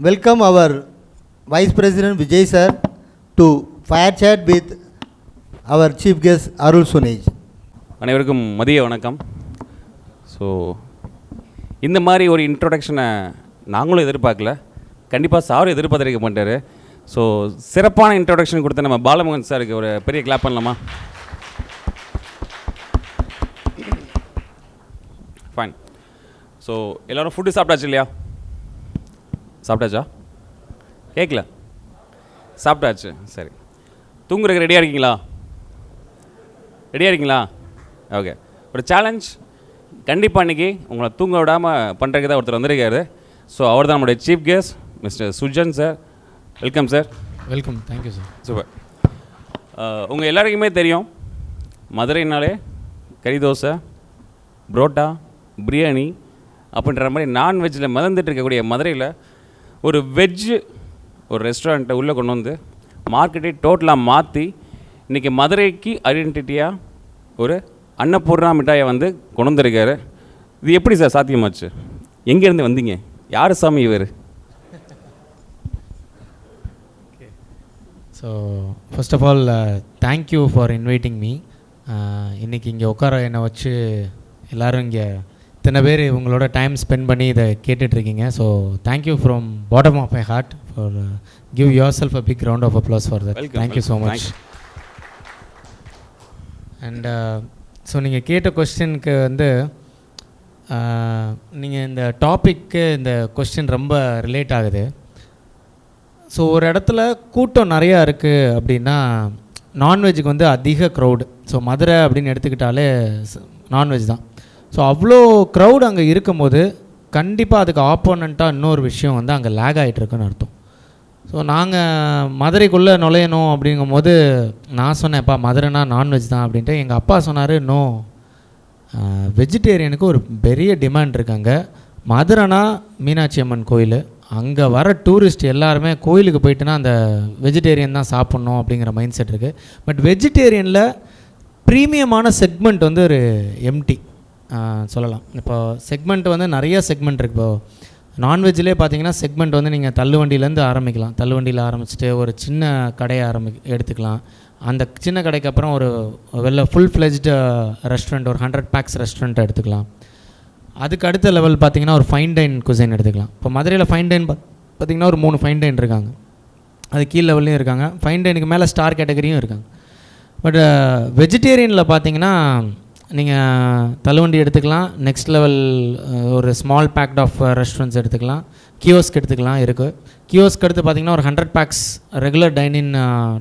welcome our Vice President Vijay sir to fire chat with our chief guest Arul Sunej. அனைவருக்கும் மதிய வணக்கம். So இந்த மாதிரி ஒரு இன்ட்ரொடக்ஷனை நாங்களும் எதிர்பார்க்கல, கண்டிப்பாக சாரும் எதிர்பார்த்திருக்க மாட்டார். ஸோ சிறப்பான இன்ட்ரொடக்ஷன் கொடுத்த நம்ம பாலமுருகன் சாருக்கு ஒரு பெரிய கிளாப் பண்ணலாமா? ஃபைன். ஸோ எல்லோரும் ஃபுட்டு சாப்பிட்டாச்சு இல்லையா? சாப்பிட்டாச்சா? கேட்கல. சாப்பிட்டாச்சு. சரி, தூங்குறதுக்கு ரெடியாக இருக்கீங்களா? ரெடியாக இருக்கீங்களா? ஓகே. ஒரு சேலஞ்ச் கண்டிப்பாக இன்றைக்கி உங்களை தூங்க விடாமல் பண்ணுறதுக்கு தான் ஒருத்தர் வந்திருக்காரு. ஸோ அவர் தான் நம்மளுடைய chief guest mister Sujan sir. Welcome sir. Welcome. Thank you sir. Super. உங்கள் எல்லாருக்குமே தெரியும், மதுரைனாலே கறி தோசை, புரோட்டா, பிரியாணி அப்படின்ற மாதிரி நான்வெஜ்ஜில் மிதந்துட்டு இருக்கக்கூடிய மதுரையில் ஒரு வெஜ்ஜு ஒரு ரெஸ்டாரண்ட்டை உள்ளே கொண்டு வந்து மார்க்கெட்டை டோட்டலாக மாற்றி இன்றைக்கி மதுரைக்கு ஐடென்டிட்டியாக ஒரு அன்னபூர்ணா மிட்டாயை வந்து கொண்டு வந்திருக்காரு. இது எப்படி சார் சாத்தியமாச்சு? எங்கேருந்து வந்தீங்க? யார் சாமி இவர்? So first of all thank you for inviting me. இன்றைக்கி இங்கே உட்கார என்னை வச்சு எல்லோரும் இங்கே இத்தனை பேர் உங்களோட டைம் ஸ்பெண்ட் பண்ணி இதை கேட்டுட்ருக்கீங்க. So thank you from bottom of my heart for give yourself a big round of applause for that. Thank you so much. And so நீங்கள் கேட்ட கொஸ்டினுக்கு வந்து நீங்கள் இந்த டாப்பிக்கு இந்த கொஸ்டின் ரொம்ப ரிலேட் ஆகுது. ஸோ ஒரு இடத்துல கூட்டம் நிறையா இருக்குது அப்படின்னா நான்வெஜ்ஜுக்கு வந்து அதிக க்ரௌடு. ஸோ மதுரை அப்படின்னு எடுத்துக்கிட்டாலே நான்வெஜ் தான். ஸோ அவ்வளோ க்ரௌடு அங்கே இருக்கும்போது கண்டிப்பாக அதுக்கு ஆப்போனண்ட்டாக இன்னொரு விஷயம் வந்து அங்கே லேக் ஆகிட்டுருக்குன்னு அர்த்தம். ஸோ நாங்கள் மதுரைக்குள்ளே நுழையணும் அப்படிங்கும்போது நான் சொன்னேன்ப்பா மதுரைனா நான்வெஜ் தான் அப்படின்ட்டு. எங்கள் அப்பா சொன்னார், நோ, வெஜிடேரியனுக்கு ஒரு பெரிய டிமாண்ட் இருக்குங்க. மதுரைனா மீனாட்சி அம்மன் கோயில், அங்கே வர டூரிஸ்ட் எல்லாருமே கோயிலுக்கு போயிட்டுனா அந்த வெஜிடேரியன் தான் சாப்பிட்ணும் அப்படிங்கிற மைண்ட் செட் இருக்குது. பட் வெஜிடேரியனில் ப்ரீமியமான செக்மெண்ட் வந்து ஒரு எம்டி சொல்லலாம். இப்போ செக்மெண்ட் வந்து நிறைய செக்மெண்ட் இருக்குது. இப்போது நான்வெஜ்லேயே பார்த்தீங்கன்னா செக்மெண்ட் வந்து நீங்கள் தள்ளுவண்டியிலேருந்து ஆரம்பிக்கலாம். தள்ளுவண்டியில் ஆரம்பிச்சுட்டு ஒரு சின்ன கடையை எடுத்துக்கலாம். அந்த சின்ன கடைக்கு அப்புறம் ஒரு ஃபுல் ஃப்ளெஜ்டு ரெஸ்டாரண்ட், ஒரு 100 பேக்ஸ் ரெஸ்டாரண்ட்டை எடுத்துக்கலாம். அதுக்கு அடுத்த லெவல் பார்த்திங்கன்னா ஒரு ஃபைன் டைன் குசைன் எடுத்துக்கலாம். இப்போ மதுரையில் ஃபைன் டைன் பார்த்திங்கன்னா ஒரு 3 ஃபைன் டைன் இருக்காங்க. அது கீழ் லெவல்லையும் இருக்காங்க. ஃபைன் டைனுக்கு மேலே ஸ்டார் கேட்டகரியும் இருக்காங்க. பட் வெஜிடேரியனில் பார்த்திங்கன்னா நீங்கள் தள்ளுவண்டி எடுத்துக்கலாம். நெக்ஸ்ட் லெவல் ஒரு ஸ்மால் பேக்ட் ஆஃப் ரெஸ்டாரண்ட்ஸ் எடுத்துக்கலாம். கியோஸ்க் எடுத்துக்கலாம் இருக்குது. கியோஸ்க் எடுத்து பார்த்திங்கன்னா ஒரு 100 pax regular dine in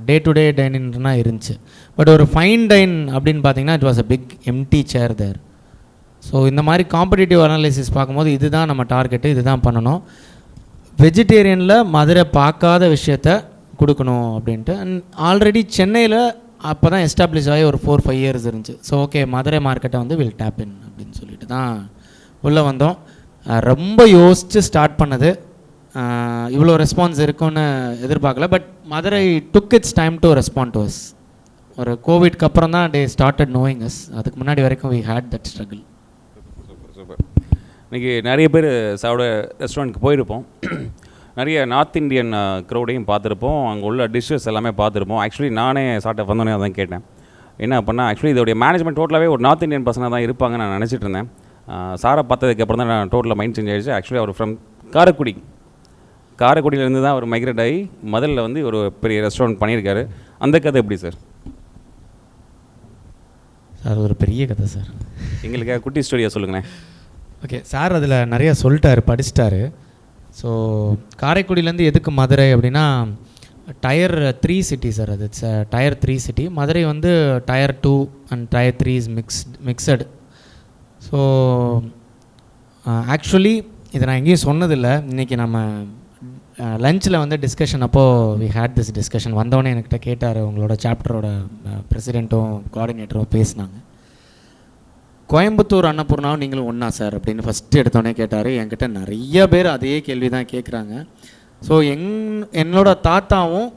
day to day டைனின்னா இருந்துச்சு. பட் ஒரு ஃபைன் டைன் அப்படின்னு பார்த்திங்கன்னா it was a big empty chair there. So இந்த மாதிரி காம்படிட்டிவ் அனாலிசிஸ் பார்க்கும்போது இதுதான் நம்ம டார்கெட்டு, இதுதான் பண்ணணும். வெஜிடேரியனில் மதுரை பார்க்காத விஷயத்த கொடுக்கணும் அப்படின்ட்டு. அண்ட் ஆல்ரெடி சென்னையில் அப்போ தான் எஸ்டாப்ளிஷ் ஆகி ஒரு 4-5 இயர்ஸ் இருந்துச்சு. ஸோ ஓகே, மதுரை மார்க்கெட்டை வந்து வில் டேப் இன் அப்படின்னு சொல்லிட்டு தான் உள்ளே வந்தோம். ரொம்ப யோசித்து ஸ்டார்ட் பண்ணது. இவ்வளோ ரெஸ்பான்ஸ் இருக்குன்னு எதிர்பார்க்கல. But Madurai took it's time to respond to us. ஒரு கோவிட்க்கு அப்புறம் தான் டே ஸ்டார்டட் நோயிங் அஸ். அதுக்கு முன்னாடி வரைக்கும் we had that struggle. Super. இன்றைக்கி நிறைய பேர் சாப்பிட ரெஸ்டாரண்ட்டுக்கு போயிருப்போம். நிறைய நார்த் இந்தியன் க்ரௌடையும் பார்த்துருப்போம். அங்கே உள்ள டிஷ்ஷஸ் எல்லாமே பார்த்துருப்போம். ஆக்சுவலி நானே சாப்பிட்ட வந்தோடனே அதான் கேட்டேன், என்ன அப்படின்னா ஆக்சுவலி இதோடைய மேனேஜ்மெண்ட் டோட்டலாகவே ஒரு நார்த் இந்தியன் பசங்க தான் இருப்பாங்கன்னு நான் நினச்சிட்டு இருந்தேன். சாரை பார்த்ததுக்கப்புறம் தான் நான் டோட்டலாக மைண்ட் சேஞ்ச் ஆகிடுச்சு. ஆக்சுவலி அவர் ஃப்ரம் காரைக்குடியிலேருந்து தான் அவர் மைக்ரேட் ஆகி மதுரையில் வந்து ஒரு பெரிய ரெஸ்டாரண்ட் பண்ணியிருக்காரு. அந்த கதை எப்படி சார்? சார் ஒரு பெரிய கதை சார். எங்களுக்கு குட்டி ஸ்டோரியாக சொல்லுங்களேன். ஓகே சார், அதில் நிறையா சொல்லிட்டாரு, படிச்சிட்டாரு. ஸோ காரைக்குடியிலேருந்து எதுக்கு மதுரை அப்படின்னா டயர் 3 சிட்டி சார். அது இட்ஸ் டயர் 3 சிட்டி. மதுரை வந்து tier 2 and tier 3 is mixed. So actually இதை நான் எங்கேயும் சொன்னதில்லை. இன்றைக்கி நம்ம லஞ்சில் வந்து டிஸ்கஷன் அப்போது வி ஹேட் திஸ் டிஸ்கஷன். வந்தோடனே என்கிட்ட கேட்டார், உங்களோட சாப்டரோட ப்ரெசிடெண்ட்டும் கோஆர்டினேட்டரும் பேசினாங்க. கோயம்புத்தூர் அன்னபூர்ணாவும் நீங்களும் ஒன்றா சார் அப்படின்னு ஃபஸ்ட்டு எடுத்தோடனே கேட்டார். என்கிட்ட நிறைய பேர் அதே கேள்வி தான் கேட்குறாங்க. ஸோ என்னோட தாத்தாவும்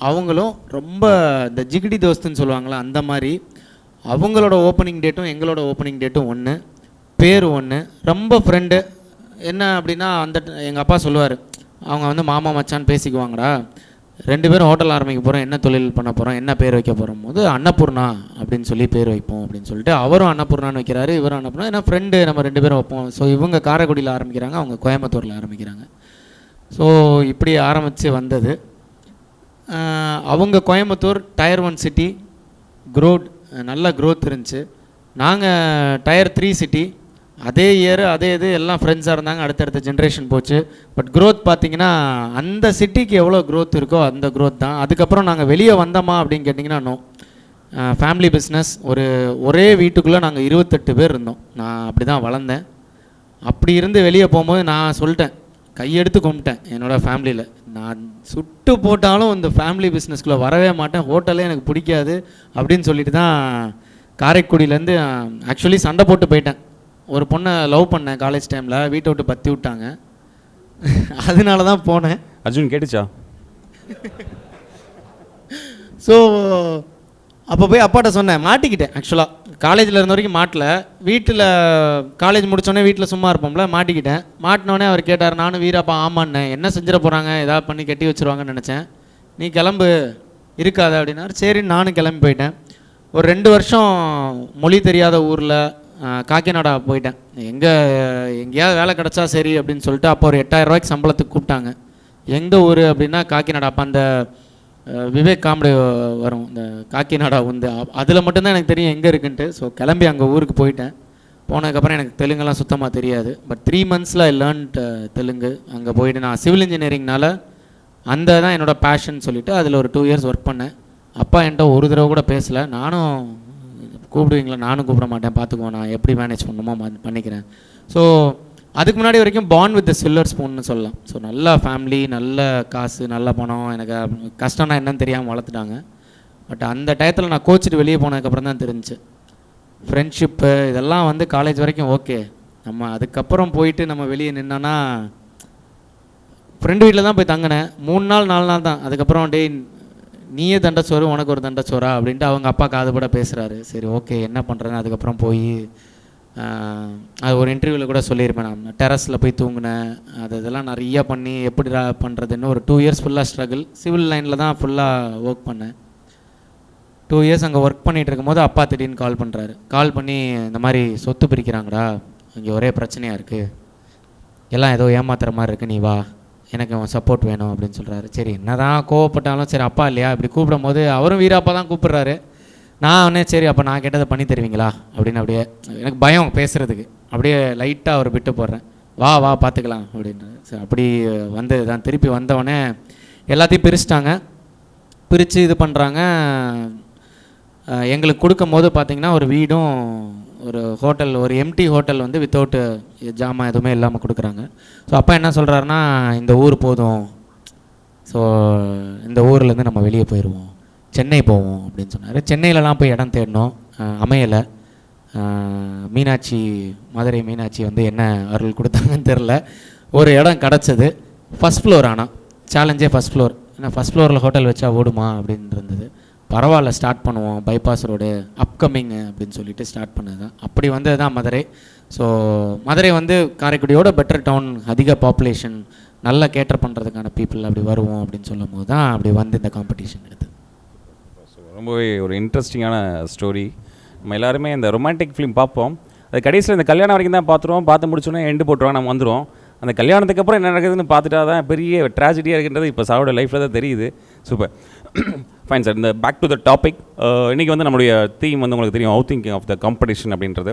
அவங்களும் ரொம்ப இந்த ஜிகிடி தோஸ்துன்னு சொல்லுவாங்களா, அந்த மாதிரி அவங்களோட ஓப்பனிங் டேட்டும் எங்களோட ஓப்பனிங் டேட்டும் ஒன்று, பேர் ஒன்று, ரொம்ப ஃப்ரெண்டு. என்ன அப்படின்னா அந்த எங்கள் அப்பா சொல்லுவார், அவங்க வந்து மாமா மச்சான் பேசிக்குவாங்கடா, 2 பேரும் ஹோட்டல் ஆரம்பிக்க போகிறோம், என்ன தொழில் பண்ண போகிறோம், என்ன பேர் வைக்க போகிறோம் போது அன்னபூர்ணா அப்படின்னு சொல்லி பேர் வைப்போம் அப்படின்னு சொல்லிட்டு அவரும் அன்னபூர்ணான்னு வைக்கிறாரு, இவரும் அன்னபூர்ணா. ஏன்னா ஃப்ரெண்டு நம்ம 2 பேரும் வைப்போம். ஸோ இவங்க காரைக்குடியில் ஆரம்பிக்கிறாங்க, அவங்க கோயம்புத்தூரில் ஆரம்பிக்கிறாங்க. ஸோ இப்படி ஆரம்பித்து வந்தது. அவங்க கோயம்புத்தூர் டயர் 1 சிட்டி, க்ரோத் நல்ல க்ரோத் இருந்துச்சு. நாங்கள் டயர் 3 சிட்டி, அதே இயர் அதே இது எல்லாம் ஃப்ரெண்ட்ஸாக இருந்தாங்க. அடுத்தடுத்த ஜென்ரேஷன் போச்சு. பட் க்ரோத் பார்த்திங்கன்னா அந்த சிட்டிக்கு எவ்வளோ க்ரோத் இருக்கோ அந்த க்ரோத் தான். அதுக்கப்புறம் நாங்கள் வெளியே வந்தோமா அப்படின்னு கேட்டிங்கன்னா நோ. Family business. ஒரே வீட்டுக்குள்ளே நாங்கள் 28 பேர் இருந்தோம். நான் அப்படி தான் வளர்ந்தேன். அப்படி இருந்து வெளியே போகும்போது நான் சொல்லிட்டேன், கையெடுத்து கும்பிட்டேன் என்னோடய ஃபேமிலியில், நான் சுட்டு போட்டாலும் இந்த ஃபேமிலி பிஸ்னஸ்குள்ளே வரவே மாட்டேன், ஹோட்டலே எனக்கு பிடிக்காது அப்படின்னு சொல்லிட்டு தான் காரைக்குடியிலேருந்து ஆக்சுவலி சண்டை போட்டு போயிட்டேன். ஒரு பொண்ணை லவ் பண்ணேன் காலேஜ் டைமில், வீட்டை விட்டு பற்றி விட்டாங்க, அதனால தான் போனேன். அர்ஜுன் கேட்டுச்சா? ஸோ அப்போ போய் அப்பாட்ட சொன்னேன், மாட்டிக்கிட்டேன். ஆக்சுவலாக காலேஜில் இருந்த வரைக்கும் மாட்டல, வீட்டில் காலேஜ் முடித்தோடனே வீட்டில் சும்மா இருப்போம்ல, மாட்டிக்கிட்டேன். மாட்டினோடனே அவர் கேட்டார், நானும் வீராப்பா ஆமான்னேன். என்ன செஞ்சிட போகிறாங்க, ஏதாவது பண்ணி கட்டி வச்சுருவாங்கன்னு நினச்சேன். நீ கிளம்பு இருக்காத அப்படின்னாரு. சரி நானும் கிளம்பி போயிட்டேன். ஒரு 2 வருஷம் மொழி தெரியாத ஊரில் காக்கிநாடா போயிட்டேன். எங்கேயாவது வேலை கிடச்சா சரி அப்படின்னு சொல்லிட்டு அப்போ ஒரு 8000 ரூபாய்க்கு சம்பளத்துக்கு கூப்பிட்டாங்க. எந்த ஊர் அப்படின்னா காக்கிநாடா. அப்போ அந்த விவேக் காமெடி வரும், இந்த காக்கிநாடா வந்து அதில் மட்டும்தான் எனக்கு தெரியும் எங்கே இருக்குன்ட்டு. ஸோ கிளம்பி அங்கே ஊருக்கு போயிட்டேன். போனதுக்கப்புறம் எனக்கு தெலுங்கெல்லாம் சுத்தமாக தெரியாது. பட் 3 மந்த்ஸில் ஐ லேர்ன்ட் தெலுங்கு. அங்கே போயிட்டு நான் சிவில் இன்ஜினியரிங்னால அந்த தான் என்னோடய பேஷன் சொல்லிவிட்டு அதில் ஒரு 2 இயர்ஸ் ஒர்க் பண்ணேன். அப்பா என்கிட்ட ஒரு தடவை கூட பேசலை. நானும் கூப்பிடுவீங்களா, நானும் கூப்பிட மாட்டேன், பார்த்துக்குவோம், நான் எப்படி மேனேஜ் பண்ணணுமோ பண்ணிக்கிறேன். ஸோ அதுக்கு முன்னாடி வரைக்கும் பார்ன் வித் த சில்வர் ஸ்பூன்னு சொல்லலாம். ஸோ நல்ல ஃபேமிலி, நல்ல காசு, நல்ல பணம், எனக்கு கஷ்டம்னா என்னன்னு தெரியாமல் வளர்த்துட்டாங்க. பட் அந்த டயத்தில் நான் கோச்சிட்டு வெளியே போனதுக்கப்புறம் தான் தெரிஞ்சுச்சு ஃப்ரெண்ட்ஷிப்பு இதெல்லாம் வந்து காலேஜ் வரைக்கும் ஓகே. நம்ம அதுக்கப்புறம் போயிட்டு நம்ம வெளியே நின்னோன்னா, ஃப்ரெண்டு வீட்டில் தான் போய் தங்கினேன். 3 நாள் 4 நாள் தான். அதுக்கப்புறம் டே நீயே தண்டச்சோறு உனக்கு ஒரு தண்டச்சோறா அப்படின்ட்டு அவங்க அப்பா காதுபட பேசுகிறாரு. சரி ஓகே என்ன பண்ணுறேன்னு அதுக்கப்புறம் போய் அது ஒரு இன்டர்வியூவில் கூட சொல்லியிருப்பேன், நான் டெரஸில் போய் தூங்கினேன். இதெல்லாம் நிறையா பண்ணி எப்படி பண்ணுறதுன்னு ஒரு 2 இயர்ஸ் ஃபுல்லாக ஸ்ட்ரகிள். சிவில் லைனில் தான் ஃபுல்லாக ஒர்க் பண்ணேன். 2 இயர்ஸ் அங்கே ஒர்க் பண்ணிகிட்டு இருக்கும்போது அப்பா திடீர்னு கால் பண்ணுறாரு. கால் பண்ணி இந்த மாதிரி சொத்து பிரிக்கிறாங்கடா, இங்கே ஒரே பிரச்சனையாக இருக்குது, எல்லாம் ஏதோ ஏமாத்துற மாதிரி இருக்குது, நீ வா, எனக்கு அவன் சப்போர்ட் வேணும் அப்படின்னு சொல்கிறாரு. சரி என்ன தான் கோவப்பட்டாலும் சரி அப்பா இல்லையா, இப்படி கூப்பிடும் போது அவரும் வீராப்பா தான் கூப்பிட்றாரு. நான் உடனே சரி அப்போ நான் கேட்டதை பண்ணி தருவீங்களா அப்படின்னு அப்படியே எனக்கு பயம் பேசுகிறதுக்கு, அப்படியே லைட்டாக அவர் விட்டு போடுறேன். வா வா பார்த்துக்கலாம் அப்படின்றாரு. சரி அப்படி வந்து தான் திருப்பி வந்தவொடனே எல்லாத்தையும் பிரிச்சிட்டாங்க. பிரித்து இது பண்ணுறாங்க. எங்களுக்கு கொடுக்கும் போது பார்த்திங்கன்னா ஒரு வீடும் ஒரு ஹோட்டல், ஒரு எம்டி ஹோட்டல் வந்து வித்தவுட்டு ஜாமான் எதுவுமே இல்லாமல் கொடுக்குறாங்க. ஸோ அப்பா என்ன சொல்கிறாருன்னா, இந்த ஊர் போதும், ஸோ இந்த ஊர்லேருந்து நம்ம வெளியே போயிடுவோம், சென்னை போவோம் அப்படின்னு சொன்னார். சென்னையிலலாம் போய் இடம் தேடினோம், அமையலை. மீனாட்சி, மதுரை மீனாட்சி வந்து என்ன அருள் கொடுத்தாங்கன்னு தெரில. ஒரு இடம் கிடச்சது, ஃபஸ்ட் ஃப்ளோர். ஆனால் சேலஞ்சே ஃபஸ்ட் ஃப்ளோர். ஏன்னா ஃபஸ்ட் ஃப்ளோரில் ஹோட்டல் வச்சா ஓடுமா அப்படின்னு இருந்தது. பரவாயில்ல ஸ்டார்ட் பண்ணுவோம், பைபாஸ் ரோடு அப்கமிங்கு அப்படின்னு சொல்லிட்டு ஸ்டார்ட் பண்ணது தான். அப்படி வந்தது தான் மதுரை. ஸோ மதுரை வந்து காரைக்குடியோட பெட்டர் டவுன், அதிக பாப்புலேஷன், நல்லா கேட்டர் பண்ணுறதுக்கான பீப்புள் அப்படி வருவோம் அப்படின்னு சொல்லும் போது தான் அப்படி வந்து இந்த காம்படிஷன் எடுத்தது. ஸோ ரொம்பவே ஒரு இன்ட்ரெஸ்டிங்கான ஸ்டோரி. நம்ம எல்லாருமே இந்த ரொமான்டிக் ஃபிலிம் பார்ப்போம், அது கடைசியில் இந்த கல்யாணம் வரைக்கும் தான் பார்த்துருவோம். பார்த்து முடிச்சோன்னே எண்டு போட்டுருவோம், நம்ம வந்துடுவோம். அந்த கல்யாணத்துக்கு அப்புறம் என்ன நடக்குதுன்னு பார்த்துட்டா தான் பெரிய ட்ராஜடியாக இருக்கின்றது இப்போ சாரோட லைஃப்பில் தான் தெரியுது. Super, fine sir. இந்த பேக் டு த டாபிக், இன்றைக்கி வந்து நம்மளுடைய தீம் வந்து உங்களுக்கு தெரியும், out thinking of the competition அப்படின்றது.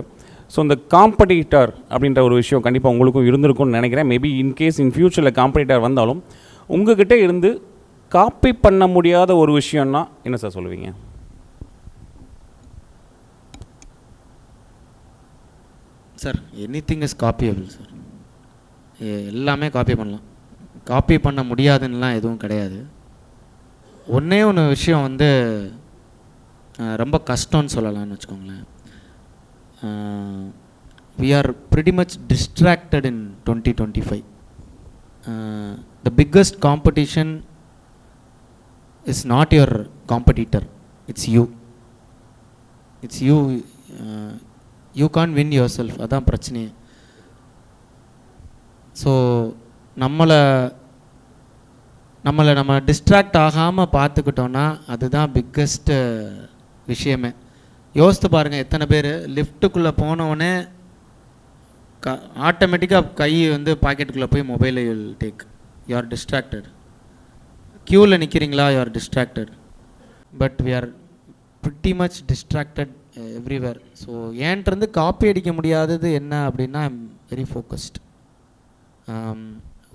ஸோ இந்த காம்படிட்டர் அப்படின்ற ஒரு விஷயம் கண்டிப்பாக உங்களுக்கும் இருந்திருக்கும்னு நினைக்கிறேன். மேபி இன்கேஸ் இன் ஃப்யூச்சரில் காம்படிட்டர் வந்தாலும் உங்ககிட்ட இருந்து காப்பி பண்ண முடியாத ஒரு விஷயம்னா என்ன சார் சொல்லுவீங்க? Sir anything is copyable sir. எல்லாமே காப்பி பண்ணலாம், காப்பி பண்ண முடியாதுன்னெலாம் எதுவும் கிடையாது. ஒன்றே ஒன்று விஷயம் வந்து ரொம்ப கஷ்டம்னு சொல்லலாம்னு வச்சுக்கோங்களேன். we are pretty much distracted in 2025. The biggest competition is not your competitor, it's you. It's you. You can't win yourself, அதான் பிரச்சனையே. ஸோ நம்மளை நம்ம டிஸ்ட்ராக்ட் ஆகாமல் பார்த்துக்கிட்டோன்னா அதுதான் பிக்கஸ்ட்டு விஷயமே. யோசித்து பாருங்கள், எத்தனை பேர் லிஃப்ட்டுக்குள்ளே போனவுடனே ஆட்டோமேட்டிக்காக கை வந்து பாக்கெட்டுக்குள்ளே போய் மொபைலை டேக், யூ ஆர் டிஸ்ட்ராக்டட். க்யூவில் நிற்கிறீங்களா, you are distracted. But we are pretty much distracted everywhere. So and copy அடிக்க முடியாதது என்ன அப்படின்னா, I am very focused.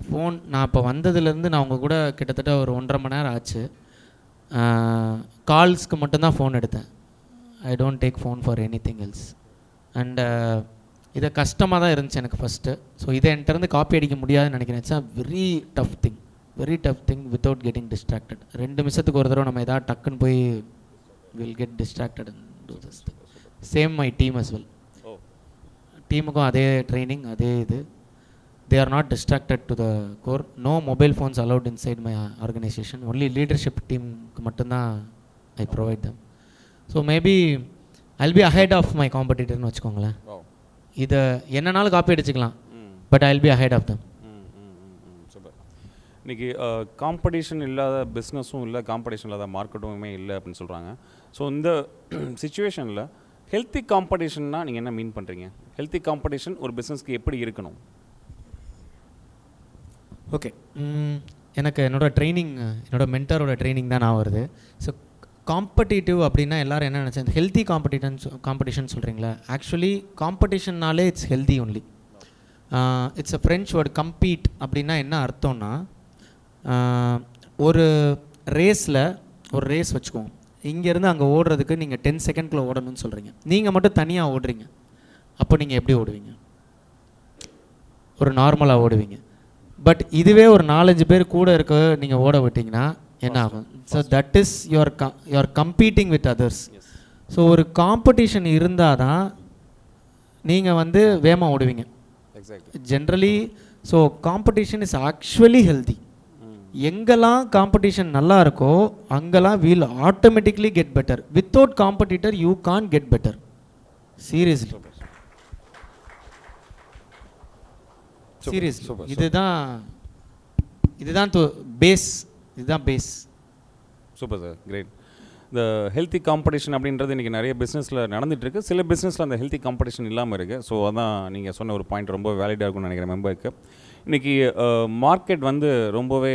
Phone நான் இப்போ வந்ததுலேருந்து நான் உங்கள் கூட கிட்டத்தட்ட ஒரு 1.5 மணி நேரம் ஆச்சு. கால்ஸ்க்கு மட்டும்தான் ஃபோன் எடுத்தேன். I don't take phone for any thing else. And இதை கஷ்டமாக தான் இருந்துச்சு எனக்கு ஃபஸ்ட்டு. ஸோ இதை என்கிட்டருந்து காப்பி அடிக்க முடியாதுன்னு நினைக்கிறேன். It's a very tough thing without getting distracted. 2 நிமிஷத்துக்கு ஒரு தடவை நம்ம எதாவது டக்குன்னு போய் will get distracted and do this thing. Same my team as well. டீமுக்கும் அதே ட்ரைனிங், அதே இது. They are not distracted to the core. No mobile phones allowed inside my organization. Only leadership team மட்டும்தான் I provide them. So maybe I'll be ahead of my competitor னு வச்சுக்கோங்களேன். இதை என்னன்னாலும் copy அடிச்சுக்கலாம், but I'll be ahead of them. Super. இன்றைக்கி competition இல்லாத பிஸ்னஸும் இல்லை, competition இல்லாத மார்க்கெட்டுமே இல்லை அப்படின்னு சொல்கிறாங்க. ஸோ இந்த சுச்சுவேஷனில் ஹெல்த்தி காம்படிஷன்னா நீங்கள் என்ன மீன் பண்ணுறீங்க? ஹெல்த்தி காம்படிஷன் ஒரு பிஸ்னஸ்க்கு எப்படி இருக்கணும்? ஓகே, எனக்கு என்னோடய ட்ரைனிங், என்னோடய மென்டரோட ட்ரைனிங் தான் நான் வருது. ஸோ காம்படிட்டிவ் அப்படின்னா எல்லோரும் என்ன நினச்சேன், ஹெல்த்தி காம்படிஷன் சொல்கிறீங்களா? ஆக்சுவலி காம்படிஷன்னாலே it's healthy only. It's a French word. Compete அப்படின்னா என்ன அர்த்தம்னா, ஒரு ரேஸில் ஒரு ரேஸ் வச்சுக்குவோம். இங்கேருந்து அங்கே ஓடுறதுக்கு நீங்கள் 10 செகண்ட்குள்ளே ஓடணும்னு சொல்கிறீங்க. நீங்கள் மட்டும் தனியாக ஓடுறீங்க. அப்போ நீங்கள் எப்படி ஓடுவீங்க? ஒரு நார்மலாக ஓடுவீங்க. பட் இதுவே ஒரு 4-5 பேர் கூட இருக்க நீங்கள் ஓட விட்டிங்கன்னா என்ன ஆகும்? So that is your competing with others. So ஒரு காம்படிஷன் இருந்தால் தான் நீங்கள் வந்து வேகமாக ஓடுவீங்க generally. So competition is actually healthy. எங்கெல்லாம் காம்படிஷன் நல்லா இருக்கோ அங்கெல்லாம் will automatically get better. Without competitor you can't get better. Seriously, seriously. இதுதான் பேஸ். Super sir, great. இந்த ஹெல்த்தி காம்படிஷன் அப்படின்றது இன்றைக்கி நிறைய பிஸ்னஸில் நடந்துகிட்ருக்கு. சில பிஸ்னஸில் அந்த ஹெல்த்தி காம்படிஷன் இல்லாமல் இருக்குது. ஸோ அதான் நீங்கள் சொன்ன ஒரு பாயிண்ட் ரொம்ப வேலிடாக இருக்கும்னு நினைக்கிறேன் மெம்பருக்கு. இன்றைக்கி மார்க்கெட் வந்து ரொம்பவே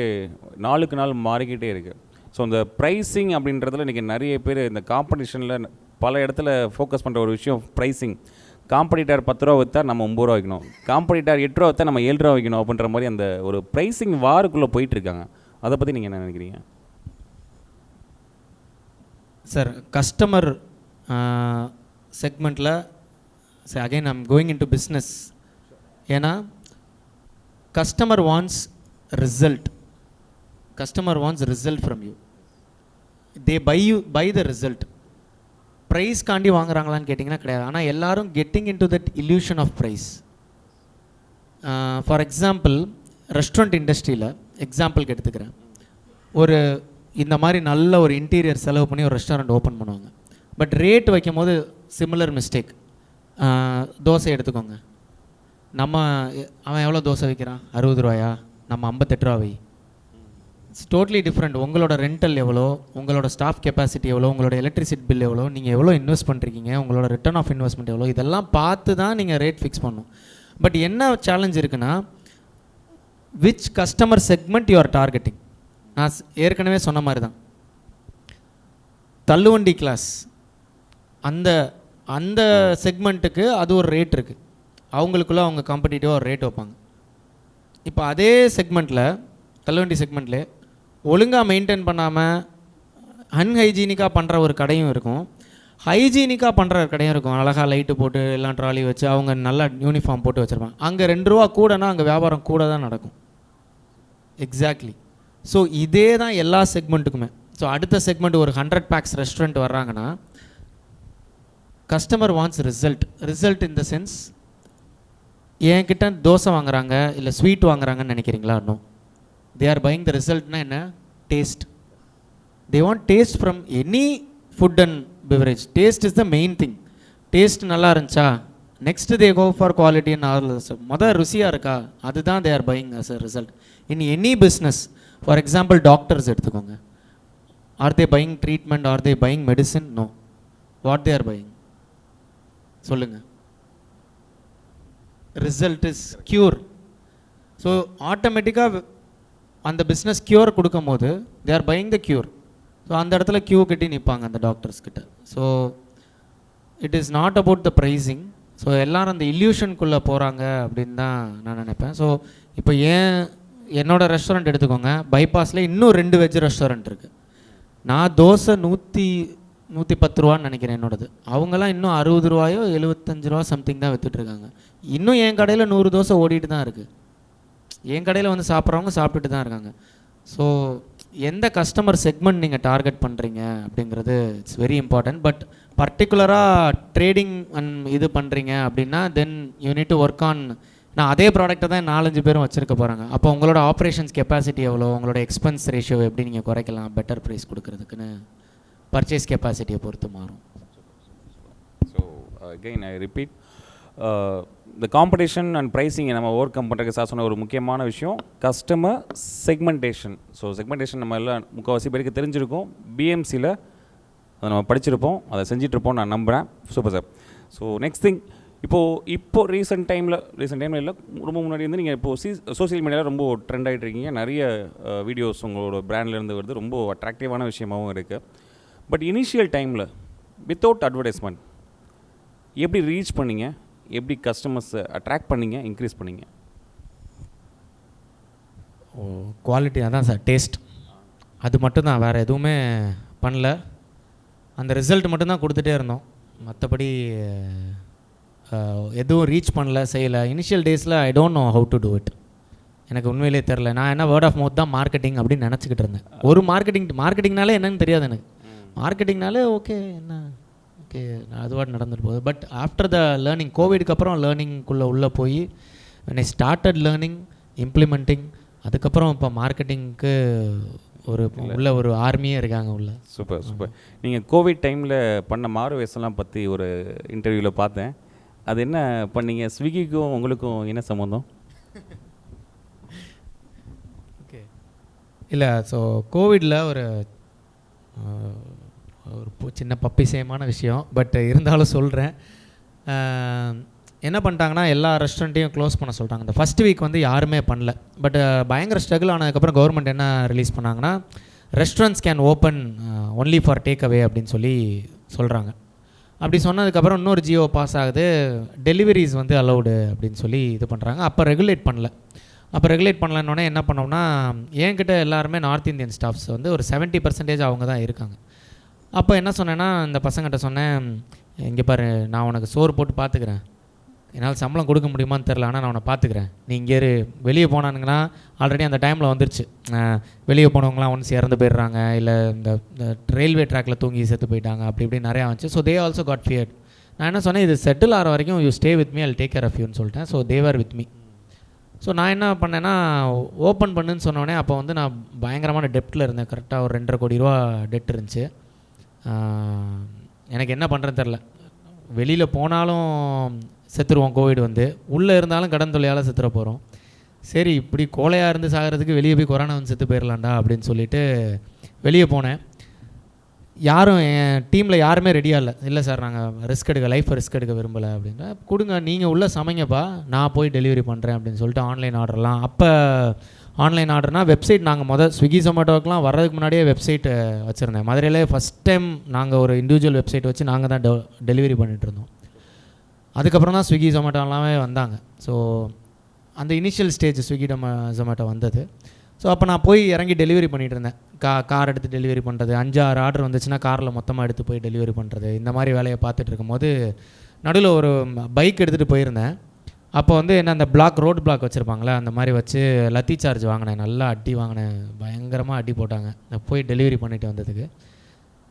நாளுக்கு நாள் மாறிக்கிட்டே இருக்குது. ஸோ இந்த ப்ரைஸிங் அப்படின்றதுல இன்றைக்கி நிறைய பேர் இந்த காம்படிஷனில் பல இடத்துல ஃபோக்கஸ் பண்ணுற ஒரு விஷயம் ப்ரைஸிங். காம்படிட்டர் 10 ரூபா விற்றா நம்ம 9 ரூபா வைக்கணும், காம்படிட்டர் 8 ரூபா விற்றா நம்ம 7 ரூபா வைக்கணும் அப்படின்ற மாதிரி அந்த ஒரு ப்ரைஸிங் வாருக்குள்ளே போயிட்டுருக்காங்க. அதை பற்றி நீங்கள் என்ன நினைக்கிறீங்க சார்? கஸ்டமர் செக்மெண்ட்டில் again I'm going in to business. ஏன்னா customer wants result from you. They buy the result. ப்ரைஸ்காண்டி வாங்குறாங்களான்னு கேட்டிங்கன்னா கிடையாது. ஆனால் எல்லோரும் getting in to that illusion of price. For example, restaurant இண்டஸ்ட்ரியில் எக்ஸாம்பிளுக்கு எடுத்துக்கிறேன். ஒரு இந்த மாதிரி நல்ல ஒரு இன்டீரியர் செலவு பண்ணி ஒரு ரெஸ்டாரண்ட் ஓப்பன் பண்ணுவாங்க. பட் ரேட் வைக்கும் போது சிமிலர் மிஸ்டேக். தோசை எடுத்துக்கோங்க. அவன் எவ்வளோ தோசை வைக்கிறான்? 60 ரூபாயா? நம்ம 58 ரூபா வை. It's totally different. உங்களோட ரெண்டல் எவ்வளோ, உங்களோட ஸ்டாஃப் கெப்பாசிட்டி எவ்வளோ, உங்களோட எலக்ட்ரிசிட்டி பில் எவ்வளோ, நீங்கள் எவ்வளோ இன்வெஸ்ட் பண்ணுறீங்க, உங்களோட ரிட்டர்ன் ஆஃப் இன்வெஸ்ட்மெண்ட் எவ்வளோ, இதெல்லாம் பார்த்து தான் நீங்கள் ரேட் ஃபிக்ஸ் பண்ணணும். பட் என்ன சேலஞ்ச் இருக்குன்னா, which customer segment you are targeting. நான் ஏற்கனவே சொன்ன மாதிரி தான், தள்ளுவண்டி கிளாஸ் அந்த செக்மெண்ட்டுக்கு அது ஒரு ரேட் இருக்குது. அவங்களுக்குள்ளே அவங்க காம்படிட்டிவாக ஒரு ரேட் வைப்பாங்க. இப்போ அதே செக்மெண்ட்டில், தள்ளுவண்டி செக்மெண்ட்டில் ஒழுங்காக மெயின்டைன் பண்ணாமல் அன்ஹைஜீனிக்காக பண்ணுற ஒரு கடையும் இருக்கும், ஹைஜீனிக்காக பண்ணுற கடையும் இருக்கும். அழகாக லைட்டு போட்டு எல்லாம் ட்ராலி வச்சு அவங்க நல்லா யூனிஃபார்ம் போட்டு வச்சுருப்பாங்க. அங்கே 2 ரூபா கூடனா அங்கே வியாபாரம் கூட தான் நடக்கும். எக்ஸாக்ட்லி. ஸோ இதே தான் எல்லா செக்மெண்ட்டுக்குமே. ஸோ அடுத்த செக்மெண்ட் ஒரு 100 பேக்ஸ் ரெஸ்டாரண்ட் வர்றாங்கன்னா, customer wants result in the sense, என்கிட்ட தோசை வாங்குறாங்க இல்லை ஸ்வீட் வாங்குறாங்கன்னு நினைக்கிறீங்களா? இன்னும் தே ஆர் பையிங் த ரிசல்ட்னா என்ன? Taste. They want taste from any food and beverage. Taste is the main thing. Taste நல்லா இருந்துச்சா, next they go for quality and all. மொதல் ருசியாக இருக்கா, அதுதான் they are buying as a result in any business. For example doctors எடுத்துக்கோங்க. Are they buying treatment, are they buying medicine? No. What they are buying? சொல்லுங்கள். Result is cure. So ஆட்டோமேட்டிக்காக அந்த business cure கொடுக்கும் போது தே are buying the cure. So அந்த இடத்துல queue கட்டி நிற்பாங்க அந்த டாக்டர்ஸ்கிட்ட. So it is not about the pricing. So எல்லோரும் அந்த இல்யூஷனுக்குள்ளே போகிறாங்க அப்படின்னு தான் நான் நினைப்பேன். ஸோ இப்போ என்னோடய ரெஸ்டாரண்ட் எடுத்துக்கோங்க, பைபாஸில் இன்னும் 2 வெஜ் ரெஸ்டாரண்ட் இருக்குது. நான் தோசை 110 ரூபான்னு நினைக்கிறேன் என்னோடது. அவங்கெல்லாம் இன்னும் 60 ரூபாயோ 75 ரூபா சம்திங் தான் விற்றுட்ருக்காங்க. இன்னும் என் கடையில் 100 தோசை ஓடிட்டு தான் இருக்குது. என் கடையில் வந்து சாப்பிட்றவங்க சாப்பிட்டுட்டு தான் இருக்காங்க. ஸோ எந்த கஸ்டமர் செக்மெண்ட் நீங்கள் டார்கெட் பண்ணுறீங்க அப்படிங்கிறது இட்ஸ் வெரி இம்பார்ட்டன்ட். பட் பர்டிகுலராக ட்ரேடிங் இது பண்ணுறீங்க அப்படின்னா then you need to work on. நான் அதே ப்ராடக்ட்டை தான் 4-5 பேரும் வச்சுருக்க போகிறாங்க. அப்போ உங்களோட ஆப்ரேஷன்ஸ் கெப்பாசிட்டி எவ்வளோ, உங்களோட எக்ஸ்பென்ஸ் ரேஷியோ எப்படி நீங்கள் குறைக்கலாம் பெட்டர் ப்ரைஸ் கொடுக்கறதுக்குன்னு பர்ச்சேஸ் கெப்பாசிட்டியை பொறுத்து மாறும். ஸோ அகெயின் ஐ ரிப்பீட், இந்த காம்படிஷன் அண்ட் ப்ரைஸிங்கை நம்ம ஓவர் கம் பண்ணுறதுக்கு சார் சொன்ன ஒரு முக்கியமான விஷயம் கஸ்டமர் செக்மெண்டேஷன். ஸோ செக்மெண்டேஷன் நம்ம எல்லாம் முக்கால்வாசி பேருக்கு தெரிஞ்சிருக்கும். பிஎம்சியில் அதை நம்ம படிச்சிருப்போம், அதை செஞ்சிட்ருப்போம் நான் நம்புகிறேன். Super sir. So next thing, இப்போது ரீசெண்ட் டைமில் இல்லை ரொம்ப முன்னாடி வந்து நீங்கள் இப்போது சோசியல் மீடியாவில் ரொம்ப ட்ரெண்ட் ஆகிட்டு இருக்கீங்க. நிறைய வீடியோஸ் உங்களோட பிராண்ட்லேருந்து வருது, ரொம்ப அட்ராக்டிவான விஷயமாகவும் இருக்குது. பட் இனிஷியல் டைமில் வித்தவுட் அட்வர்டைஸ்மெண்ட் எப்படி ரீச் பண்ணிங்க, எப்படி கஸ்டமர்ஸை அட்ராக்ட் பண்ணிங்க, இன்க்ரீஸ் பண்ணிங்க? குவாலிட்டி அதான் சார், டேஸ்ட். அது மட்டும்தான், வேறு எதுவுமே பண்ணல. அந்த ரிசல்ட் மட்டும்தான் கொடுத்துட்டே இருந்தோம். மற்றபடி எதுவும் ரீச் பண்ணல, செய்யலை. இனிஷியல் டேஸில் I don't know how to do it. எனக்கு உண்மையிலே தெரில. நான் என்ன வேர்ட் ஆஃப் மவுத் தான் மார்க்கெட்டிங் அப்படின்னு நினச்சிக்கிட்டு இருந்தேன். ஒரு மார்க்கெட்டிங்னாலே என்னன்னு தெரியாது எனக்கு. மார்க்கெட்டிங்னாலே ஓகே என்ன ஓகே அதுவாக நடந்துட்டு போகுது. பட் ஆஃப்டர் த லேர்னிங், கோவிடுக்கு அப்புறம் லேர்னிங்குள்ளே உள்ளே போய் when I started learning implementing, அதுக்கப்புறம் இப்போ மார்க்கெட்டிங்க்கு ஒரு ஆர்மியே இருக்காங்க உள்ள. Super super. நீங்கள் கோவிட் டைமில் பண்ண மாறுவேஷம்லாம் பற்றி ஒரு இன்டர்வியூவில் பார்த்தேன். அது என்ன பண்ணீங்க? ஸ்விக்கிக்கும் உங்களுக்கும் என்ன சம்மந்தம்? ஓகே, இல்லை ஸோ கோவிடில் ஒரு சின்ன பப்பிசேமான விஷயம், பட் இருந்தாலும் சொல்கிறேன். என்ன பண்ணிட்டாங்கன்னா எல்லா ரெஸ்டாரண்ட்டையும் க்ளோஸ் பண்ண சொல்லிட்டாங்க. இந்த ஃபஸ்ட் வீக் வந்து யாருமே பண்ணல. பட் பயங்கர ஸ்ட்ரகிள் ஆனதுக்கப்புறம் கவர்மெண்ட் என்ன ரிலீஸ் பண்ணாங்கன்னா, restaurants can open only for take away அப்படின்னு சொல்லி சொல்கிறாங்க. அப்படி சொன்னதுக்கப்புறம் இன்னொரு ஜியோ பாஸ் ஆகுது, டெலிவரிஸ் வந்து அலௌடு அப்படின்னு சொல்லி இது பண்ணுறாங்க. அப்போ ரெகுலேட் பண்ணல. அப்போ ரெகுலேட் பண்ணலன்னொடனே என்ன பண்ணோம்னா, என்கிட்ட எல்லாருமே நார்த் இந்தியன் ஸ்டாஃப்ஸ் வந்து ஒரு 70% அவங்க தான் இருக்காங்க. அப்போ என்ன சொன்னேன்னா, இந்த பசங்கிட்ட சொன்னேன், இங்கே பாரு, நான் உனக்கு சோறு போட்டு பார்த்துக்கிறேன், என்னால் சம்பளம் கொடுக்க முடியுமான்னு தெரில, ஆனால் நான் உன்னை பார்த்துக்கிறேன். நீ இங்கே வெளியே போனானுங்கன்னா ஆல்ரெடி அந்த டைமில் வந்துருச்சு, வெளியே போனவங்களாம் ஒன்ஸ் இறந்து போயிடுறாங்க, இல்லை இந்த ரயில்வே ட்ராக்கில் தூங்கி செத்து போயிட்டாங்க, அப்படி இப்படி நிறையா வந்துச்சு. So they also got feared. நான் என்ன சொன்னேன், இது செட்டில் ஆகிற வரைக்கும் you stay with me, I'll take care of யூன்னு சொல்லிட்டேன். So they were with me. So நான் என்ன பண்ணேன்னா, ஓப்பன் பண்ணுன்னு சொன்னோடனே அப்போ வந்து நான் பயங்கரமான டெப்ட்டில் இருந்தேன். கரெக்டாக ஒரு 2.5 கோடி ரூபா டெட் இருந்துச்சு. எனக்கு என்ன பண்ணுறேன்னு தெரில. வெளியில் போனாலும் செத்துருவோம், கோவிட் வந்து உள்ளே இருந்தாலும் கடன் தொல்லையால் செத்துற போகிறோம். சரி, இப்படி கோலையாக இருந்து சாகிறதுக்கு வெளியே போய் கொரோனா வந்து செத்து போயிடலாண்டா அப்படின்னு சொல்லிட்டு வெளியே போனேன். யாரும் என் டீமில் யாருமே ரெடியாக இல்லை சார், நாங்கள் லைஃப்பை ரிஸ்க் எடுக்க விரும்பலை அப்படின்னா, கொடுங்க நீங்கள் உள்ளே சமைங்கப்பா, நான் போய் டெலிவரி பண்ணுறேன் அப்படின்னு சொல்லிட்டு ஆன்லைன் ஆர்டர்லாம். அப்போ ஆன்லைன் ஆர்டர்னால் வெப்சைட் நாங்கள் ஸ்விக்கி ஜொமேட்டோக்கெலாம் வர்றதுக்கு முன்னாடியே வெப்சைட் வச்சுருந்தேன். மதுரையிலே ஃபஸ்ட் டைம் நாங்கள் ஒரு இண்டிவிஜுவல் வெப்சைட் வச்சு நாங்கள் தான் டெலிவரி பண்ணிகிட்டு இருந்தோம். அதுக்கப்புறம் தான் ஸ்விக்கி ஜொமேட்டோலாமே வந்தாங்க. ஸோ அந்த இனிஷியல் ஸ்டேஜ் ஸ்விக்கி ஜொமேட்டோ வந்தது. ஸோ அப்போ நான் போய் இறங்கி டெலிவரி பண்ணிகிட்டு இருந்தேன். கார் எடுத்து டெலிவரி பண்ணுறது, 5-6 ஆர்டர் வந்துச்சுன்னா காரில் மொத்தமாக எடுத்து போய் டெலிவரி பண்ணுறது, இந்த மாதிரி வேலையை பார்த்துட்டு இருக்கும்போது நடுவில் ஒரு பைக் எடுத்துகிட்டு போயிருந்தேன். அப்போ வந்து என்ன, அந்த ரோடு பிளாக் வச்சுருப்பாங்களே, அந்த மாதிரி வச்சு லத்தி சார்ஜ் வாங்கினேன். நல்லா அடி வாங்கினேன், பயங்கரமாக அடி போட்டாங்க. நான் போய் டெலிவரி பண்ணிட்டு வந்ததுக்கு,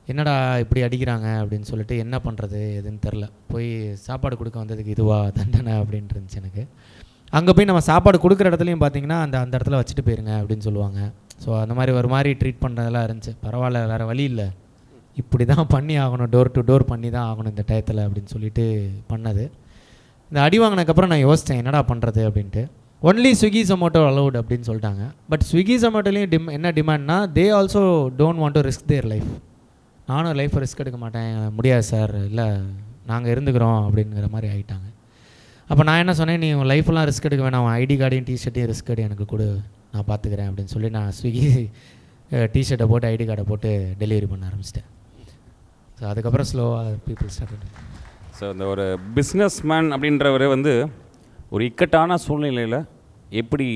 என்னடா இப்படி அடிக்கிறாங்க அப்படின்னு சொல்லிட்டு என்ன பண்ணுறது எதுன்னு தெரில. போய் சாப்பாடு கொடுக்க வந்ததுக்கு இதுவா தண்டனை அப்படின்ட்டு இருந்துச்சு எனக்கு. அங்கே போய் நம்ம சாப்பாடு கொடுக்குற இடத்துலையும் பார்த்தீங்கன்னா அந்த இடத்துல வச்சுட்டு போயிருங்க அப்படின்னு சொல்லுவாங்க. ஸோ அந்த மாதிரி ஒரு மாதிரி ட்ரீட் பண்ணுறதெல்லாம் இருந்துச்சு. பரவாயில்ல, வேறு வழி இல்லை, இப்படி தான் பண்ணி ஆகணும், டோர் டு டோர் பண்ணி தான் ஆகணும் இந்த டயத்தில் அப்படின்னு சொல்லிட்டு பண்ணது. இந்த அடி வாங்கினதுக்கப்புறம் நான் யோசித்தேன் என்னடா பண்ணுறது அப்படின்ட்டு. ஒன்லி ஸ்விக்கி ஜொமேட்டோ அலவுட் அப்படின்னு சொல்லிட்டாங்க. பட் ஸ்விக்கி ஜொமேட்டோலையும் என்ன டிமாண்ட்னா, they also don't want to risk their life. நானும் லைஃப்பை ரிஸ்க் எடுக்க மாட்டேன், முடியாது சார், இல்லை நாங்கள் இருந்துக்கிறோம் அப்படிங்கிற மாதிரி ஆகிட்டாங்க. அப்போ நான் என்ன சொன்னேன், நீ உன் லைஃப்லாம் ரிஸ்க் எடுக்க வேணாம், அவன் ஐடி கார்டையும் டிஷர்ட்டையும் ரிஸ்க் எடு எனக்கு கொடு, நான் பார்த்துக்கிறேன் அப்படின்னு சொல்லி நான் ஸ்விக்கி டிஷர்ட்டை போட்டு ஐடி கார்டை போட்டு டெலிவரி பண்ண ஆரம்பிச்சிட்டேன். ஸோ அதுக்கப்புறம் ஸ்லோவாக பீப்புள் ஸ்டார்ட். ஸோ இந்த ஒரு பிஸ்னஸ் மேன் அப்படின்றவர் வந்து ஒரு இக்கட்டான சூழ்நிலையில் எப்படி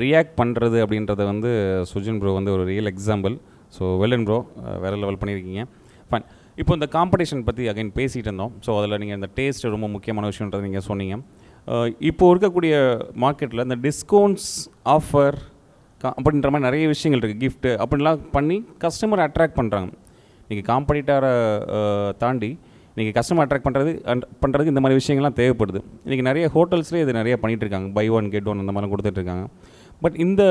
ரியாக்ட் பண்ணுறது அப்படின்றத வந்து சுஜன் ப்ரோ வந்து ஒரு real example. So Vellan bro வேறு லெவல் பண்ணியிருக்கீங்க. ஃபைன். இப்போ இந்த காம்படிஷன் பற்றி அகைன் பேசிகிட்டு இருந்தோம். ஸோ அதில் நீங்கள் இந்த டேஸ்ட் ரொம்ப முக்கியமான விஷயன்றதை நீங்கள் சொன்னீங்க. இப்போது இருக்கக்கூடிய மார்க்கெட்டில் இந்த டிஸ்கவுண்ட்ஸ் ஆஃபர் அப்படின்ற மாதிரி நிறைய விஷயங்கள் இருக்குது, கிஃப்ட்டு அப்படின்லாம் பண்ணி கஸ்டமர் அட்ராக்ட் பண்ணுறாங்க. நீங்கள் காம்படிட்டரை தாண்டி இன்றைக்கி கஸ்டமர் அட்ராக்ட் பண்ணுறதுக்கு இந்த மாதிரி விஷயங்கள்லாம் தேவைப்படுது. இன்றைக்கி நிறைய ஹோட்டல்ஸ்லேயே இது நிறைய பண்ணிகிட்ருக்காங்க, பை ஒன் கெட் ஒன் அந்த மாதிரிலாம் கொடுத்துட்ருக்காங்க. பட் இந்த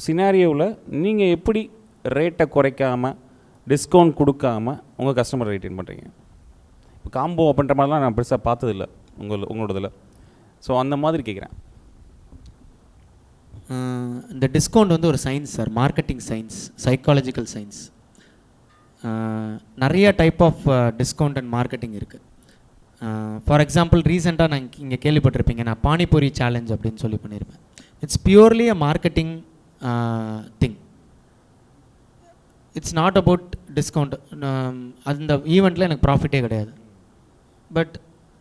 சினாரியோவில் நீங்கள் எப்படி ரேட்டை குறைக்காமல் டிஸ்கவுண்ட் கொடுக்காம உங்கள் கஸ்டமர் ரெயின்டைன் பண்ணுறீங்க? இப்போ காம்போ அப்படின்ற மாதிரிலாம் நான் பெருசாக பார்த்ததில்லை உங்களோடதில். ஸோ அந்த மாதிரி கேட்குறேன். இந்த டிஸ்கவுண்ட் வந்து ஒரு science sir, marketing science, psychological science. நிறைய type of discount and marketing இருக்குது. ஃபார் எக்ஸாம்பிள் ரீசெண்டாக நான் இங்கே கேள்விப்பட்டிருப்பீங்க, நான் பானிபூரி சேலஞ்ச் அப்படின்னு சொல்லி பண்ணியிருப்பேன். It's purely a marketing thing. It's not about discount. அந்த ஈவெண்ட்டில் எனக்கு ப்ராஃபிட்டே கிடையாது. But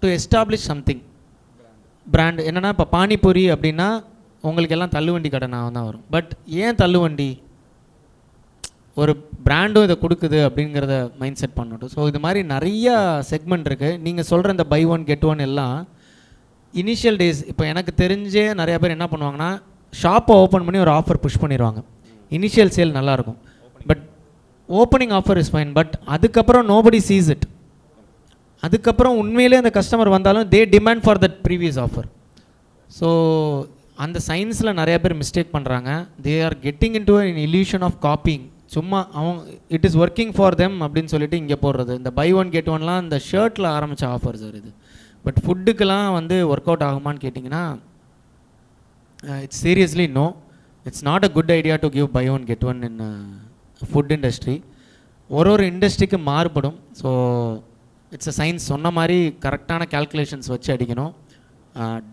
to establish something brand. என்னென்னா இப்போ பானிபூரி அப்படின்னா உங்களுக்கு எல்லாம் தள்ளுவண்டி கடை நான் தான் வரும். பட் ஏன் தள்ளுவண்டி? ஒரு பிராண்டும் இதை கொடுக்குது அப்படிங்கிறத மைண்ட் செட் பண்ணட்டும். ஸோ இது மாதிரி நிறையா செக்மெண்ட் இருக்குது. நீங்கள் சொல்கிற இந்த பை ஒன் கெட் ஒன் எல்லாம் இனிஷியல் டேஸ், இப்போ எனக்கு தெரிஞ்சே நிறையா பேர் என்ன பண்ணுவாங்கன்னா, ஷாப்பை ஓப்பன் பண்ணி ஒரு ஆஃபர் புஷ் பண்ணிடுவாங்க. இனிஷியல் சேல் நல்லாயிருக்கும், but opening offer is fine. But அதுக்கப்புறம் நோபடி சீஸ் இட். அதுக்கப்புறம் உண்மையிலே அந்த கஸ்டமர் வந்தாலும் they demand for that previous offer. So அந்த சயின்ஸில் நிறையா பேர் மிஸ்டேக் பண்ணுறாங்க. They are getting in to an illusion of copying. சும்மா அவங்க it is working for them அப்படின்னு சொல்லிட்டு இங்கே போடுறது. இந்த பை ஒன் கெட் ஒன்லாம் இந்த ஷர்ட்டில் ஆரம்பித்த ஆஃபர் சார் இது. பட் ஃபுட்டுக்கெலாம் வந்து ஒர்க் அவுட் ஆகுமான்னு கேட்டிங்கன்னா, it's seriously no. It's not a good idea to give buy one get one in food industry. ஒரு இண்டஸ்ட்ரிக்கு மாறுபடும். So it's a science. சொன்ன மாதிரி கரெக்டான கேல்குலேஷன்ஸ் வச்சு அடிக்கணும்.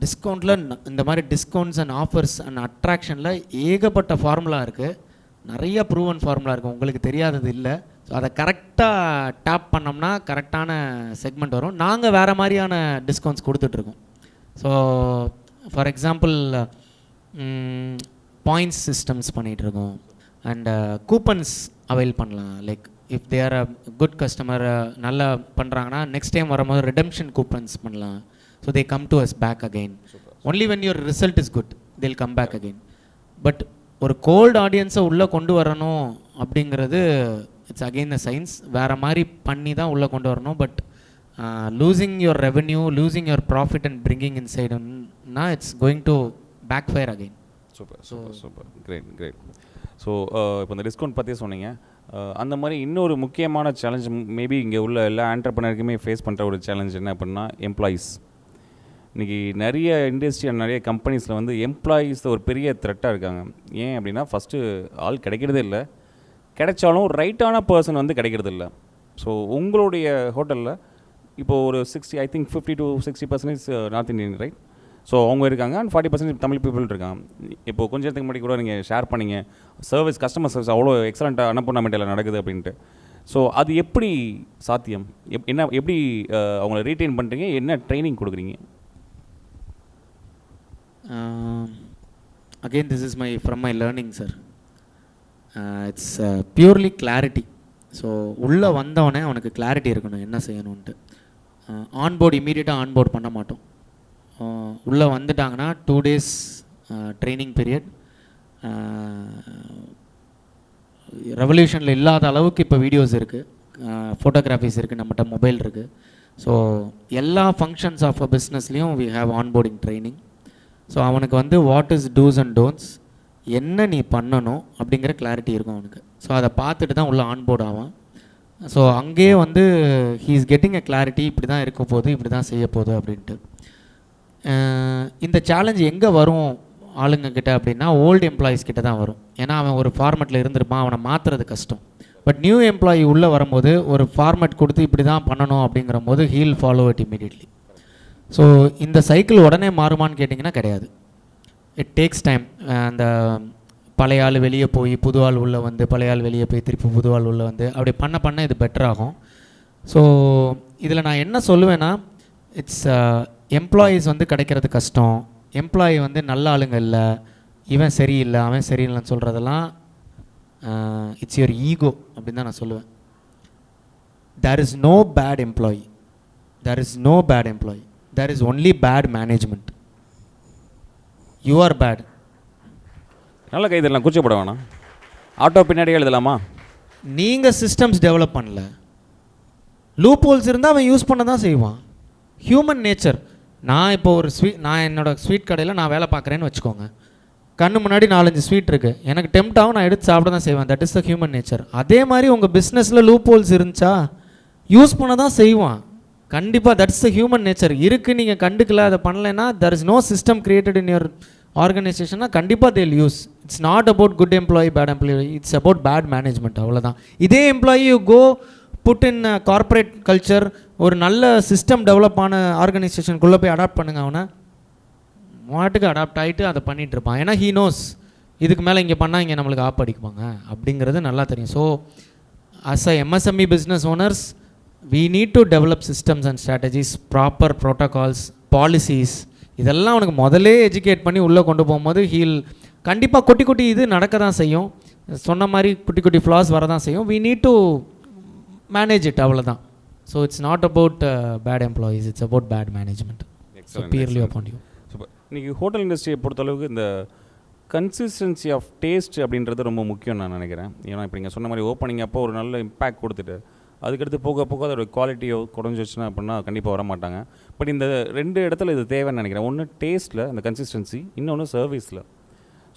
டிஸ்கவுண்ட்டில் இந்த மாதிரி டிஸ்கவுண்ட்ஸ் அண்ட் ஆஃபர்ஸ் அண்ட் அட்ராக்ஷனில் ஏகப்பட்ட ஃபார்முலா இருக்குது. நிறைய ப்ரூவன் ஃபார்முலா இருக்குது, உங்களுக்கு தெரியாதது இல்லை. ஸோ அதை கரெக்டாக டேப் பண்ணோம்னா கரெக்டான செக்மெண்ட் வரும். நாங்கள் வேறு மாதிரியான டிஸ்கவுண்ட்ஸ் கொடுத்துட்ருக்கோம். So for example points systems பண்ணிகிட்ருக்கோம். அண்ட் கூப்பன்ஸ் அவைல் பண்ணலாம். Like if they are a good customer, நல்லா பண்ணுறாங்கன்னா நெக்ஸ்ட் டைம் வரும்போது ரிடம்ஷன் கூப்பன்ஸ் பண்ணலாம். So they come to us back again. Only when your result is good they'll come back again. But ஒரு cold ஆடியன்ஸை உள்ளே கொண்டு வரணும் அப்படிங்கிறது இட்ஸ் அகெயின் த சயின்ஸ். வேறு மாதிரி பண்ணி தான் உள்ளே கொண்டு வரணும். But losing your revenue, losing your profit and bringing in சைடுன்னா it's going to backfire again. Super super super, great great. So இப்போ இந்த டிஸ்கவுண்ட் பற்றி சொன்னீங்க. அந்த மாதிரி இன்னொரு முக்கியமான சேலஞ்ச் மேபி இங்கே உள்ள எல்லா ஆண்டர்ப்ரனருக்குமே ஃபேஸ் பண்ணுற ஒரு சேலஞ்ச் என்ன அப்படின்னா எம்ப்ளாயீஸ். இன்றைக்கி நிறைய இண்டஸ்ட்ரி நிறைய கம்பெனிஸில் வந்து எம்ப்ளாயீஸ் ஒரு பெரிய த்ரெட்டாக இருக்காங்க. ஏன் அப்படின்னா ஃபஸ்ட்டு ஆள் கிடைக்கிறதே இல்லை, கிடைச்சாலும் ரைட்டான பர்சன் வந்து கிடைக்கிறது இல்லை. ஸோ உங்களுடைய ஹோட்டலில் இப்போது ஒரு 50 to 60% north Indian, right? So அவங்க இருக்காங்க அண்ட் 40% தமிழ் பீப்புள் இருக்காங்க. இப்போது கொஞ்சம் நேரத்துக்கு முன்னாடி கூட நீங்கள் ஷேர் பண்ணிங்க சர்வீஸ், கஸ்டமர் சர்வீஸ் அவ்வளோ எக்ஸலண்ட்டாக அன்னபூர்ணா நடக்குது அப்படின்ட்டு. ஸோ அது எப்படி சாத்தியம்? எப்படி அவங்கள ரீட்டைன் பண்ணுறீங்க? என்ன ட்ரைனிங் கொடுக்குறீங்க? Again this is from my learning sir. It's purely clarity. So உள்ளே வந்தவொடனே அவனுக்கு கிளாரிட்டி இருக்கணும் என்ன செய்யணுன்ட்டு. ஆன்போர்டு இமீடியட்டாக ஆன்போர்ட் பண்ண மாட்டோம். உள்ளே வந்துட்டாங்கன்னா 2 days ட்ரைனிங் பீரியட். ரெவல்யூஷனில் இல்லாத அளவுக்கு இப்போ வீடியோஸ் இருக்குது, ஃபோட்டோகிராஃபிஸ் இருக்குது, நம்மகிட்ட மொபைல் இருக்குது. ஸோ எல்லா ஃபங்க்ஷன்ஸ் ஆஃப் அ பிஸ்னஸ்லேயும் we have onboarding training. So அவனுக்கு வந்து what is do's and don'ts, என்ன நீ பண்ணணும் அப்படிங்கிற கிளாரிட்டி இருக்கும் அவனுக்கு. ஸோ அதை பார்த்துட்டு தான் உள்ள ஆன்போர்ட் ஆவான். ஸோ அங்கேயே வந்து he is getting a clarity, இப்படி தான் இருக்க போகுது, இப்படி தான் செய்ய போகுது அப்படின்ட்டு. இந்த சேலஞ்ச் எங்கே வரும் ஆளுங்க கிட்ட அப்படின்னா ஓல்டு எம்ப்ளாயீஸ் கிட்ட தான் வரும். ஏன்னா அவன் ஒரு ஃபார்மெட்டில் இருந்திருப்பான், அவனை மாற்றுறது கஷ்டம். பட் நியூ எம்ப்ளாயி உள்ளே வரும்போது ஒரு ஃபார்மேட் கொடுத்து இப்படி தான் பண்ணணும் அப்படிங்கிற போது he'll follow it immediately. So இந்த சைக்கிள் உடனே மாறுமான்னு கேட்டிங்கன்னா கிடையாது. It takes time. அந்த பழைய ஆள் வெளியே போய் புது ஆள் உள்ளே வந்து, பழைய ஆள் வெளியே போய் திருப்பி புது ஆள் உள்ளே வந்து, அப்படி பண்ண இது பெட்டர் ஆகும். ஸோ இதில் நான் என்ன சொல்லுவேன்னா, இட்ஸ் எம்ப்ளாயீஸ் வந்து கிடைக்கிறது கஷ்டம். எம்ப்ளாயி வந்து நல்ல ஆளுங்க இல்லை, இவன் சரியில்லை அவன் சரியில்லைன்னு சொல்கிறதெல்லாம் இட்ஸ் யுவர் ஈகோ அப்படின்னு தான் நான் சொல்லுவேன். There is no bad employee, there is no bad employee, there is only bad management. You are bad. நல்ல கை இதெல்லாம் கூச்சப்பட வேணாம். ஆட்டோ பின்னாடியே எழுதலாமா? நீங்கள் சிஸ்டம்ஸ் டெவலப் பண்ணல. லூப் ஹோல்ஸ் இருந்தால் அவன் யூஸ் பண்ண தான் செய்வான். Human nature. நான் இப்போ ஒரு நான் என்னோடய ஸ்வீட் கடையில் நான் வேலை பார்க்குறேன்னு வச்சுக்கோங்க. கண்ணு முன்னாடி 4-5 ஸ்வீட் இருக்குது, எனக்கு டெம்ட் ஆகும், நான் எடுத்து சாப்பிட தான் செய்வேன். That is the human nature. அதே மாதிரி உங்கள் பிஸ்னஸில் லூப் ஹோல்ஸ் இருந்துச்சா யூஸ் பண்ண தான் செய்வான் கண்டிப்பாக. That is the human nature. இருக்குது, நீங்கள் கண்டுக்கல, அதை பண்ணலைன்னா, there is no system created in your ஆர்கனைசேஷன்னா கண்டிப்பாக they'll use. It's not about good employee bad employee, it's about bad management, அவ்வளோதான். இதே employee you go put in corporate culture, ஒரு நல்ல சிஸ்டம் டெவலப் ஆன ஆர்கனைசேஷனுக்குள்ளே போய் அடாப்ட் பண்ணுங்க, அவனை மாட்டுக்கு அடாப்ட் ஆகிட்டு அதை பண்ணிகிட்டு இருப்பான். ஏன்னா ஹீ நோஸ் இதுக்கு மேலே இங்கே பண்ணால் இங்கே நம்மளுக்கு ஆப் அடிக்குவாங்க அப்படிங்கிறது நல்லா தெரியும். So as a MSME business owners we need to develop systems and strategies, proper protocols, policies. இதெல்லாம் அவனுக்கு முதலே எஜுகேட் பண்ணி உள்ளே கொண்டு போகும்போது ஹீல் கண்டிப்பாக குட்டி குட்டி இது நடக்க தான் செய்யும். சொன்ன மாதிரி குட்டி குட்டி ஃப்ளாஸ் வர தான் செய்யும். we need to manage it, அவ்வளோதான். So it's not about bad employees, it's about bad management. So purely upon you. Super. இன்றைக்கி ஹோட்டல் இண்டஸ்ட்ரியை பொறுத்தளவுக்கு இந்த கன்சிஸ்டன்சி ஆஃப் டேஸ்ட் அப்படின்றது ரொம்ப முக்கியம் நான் நினைக்கிறேன். ஏன்னா இப்போ நீங்கள் சொன்ன மாதிரி ஓப்பனிங் அப்போ ஒரு நல்ல இம்பேக்ட் கொடுத்துட்டு அதுக்கடுத்து போக போக அதோட குவாலிட்டியோ குறைஞ்சிச்சுன்னா அப்படின்னா கண்டிப்பாக வர மாட்டாங்க. பட் இந்த 2 இடத்துல இது தேவைன்னு நினைக்கிறேன். ஒன்று டேஸ்ட்டில் அந்த கன்சிஸ்டன்சி, இன்னொன்று சர்வீஸில்.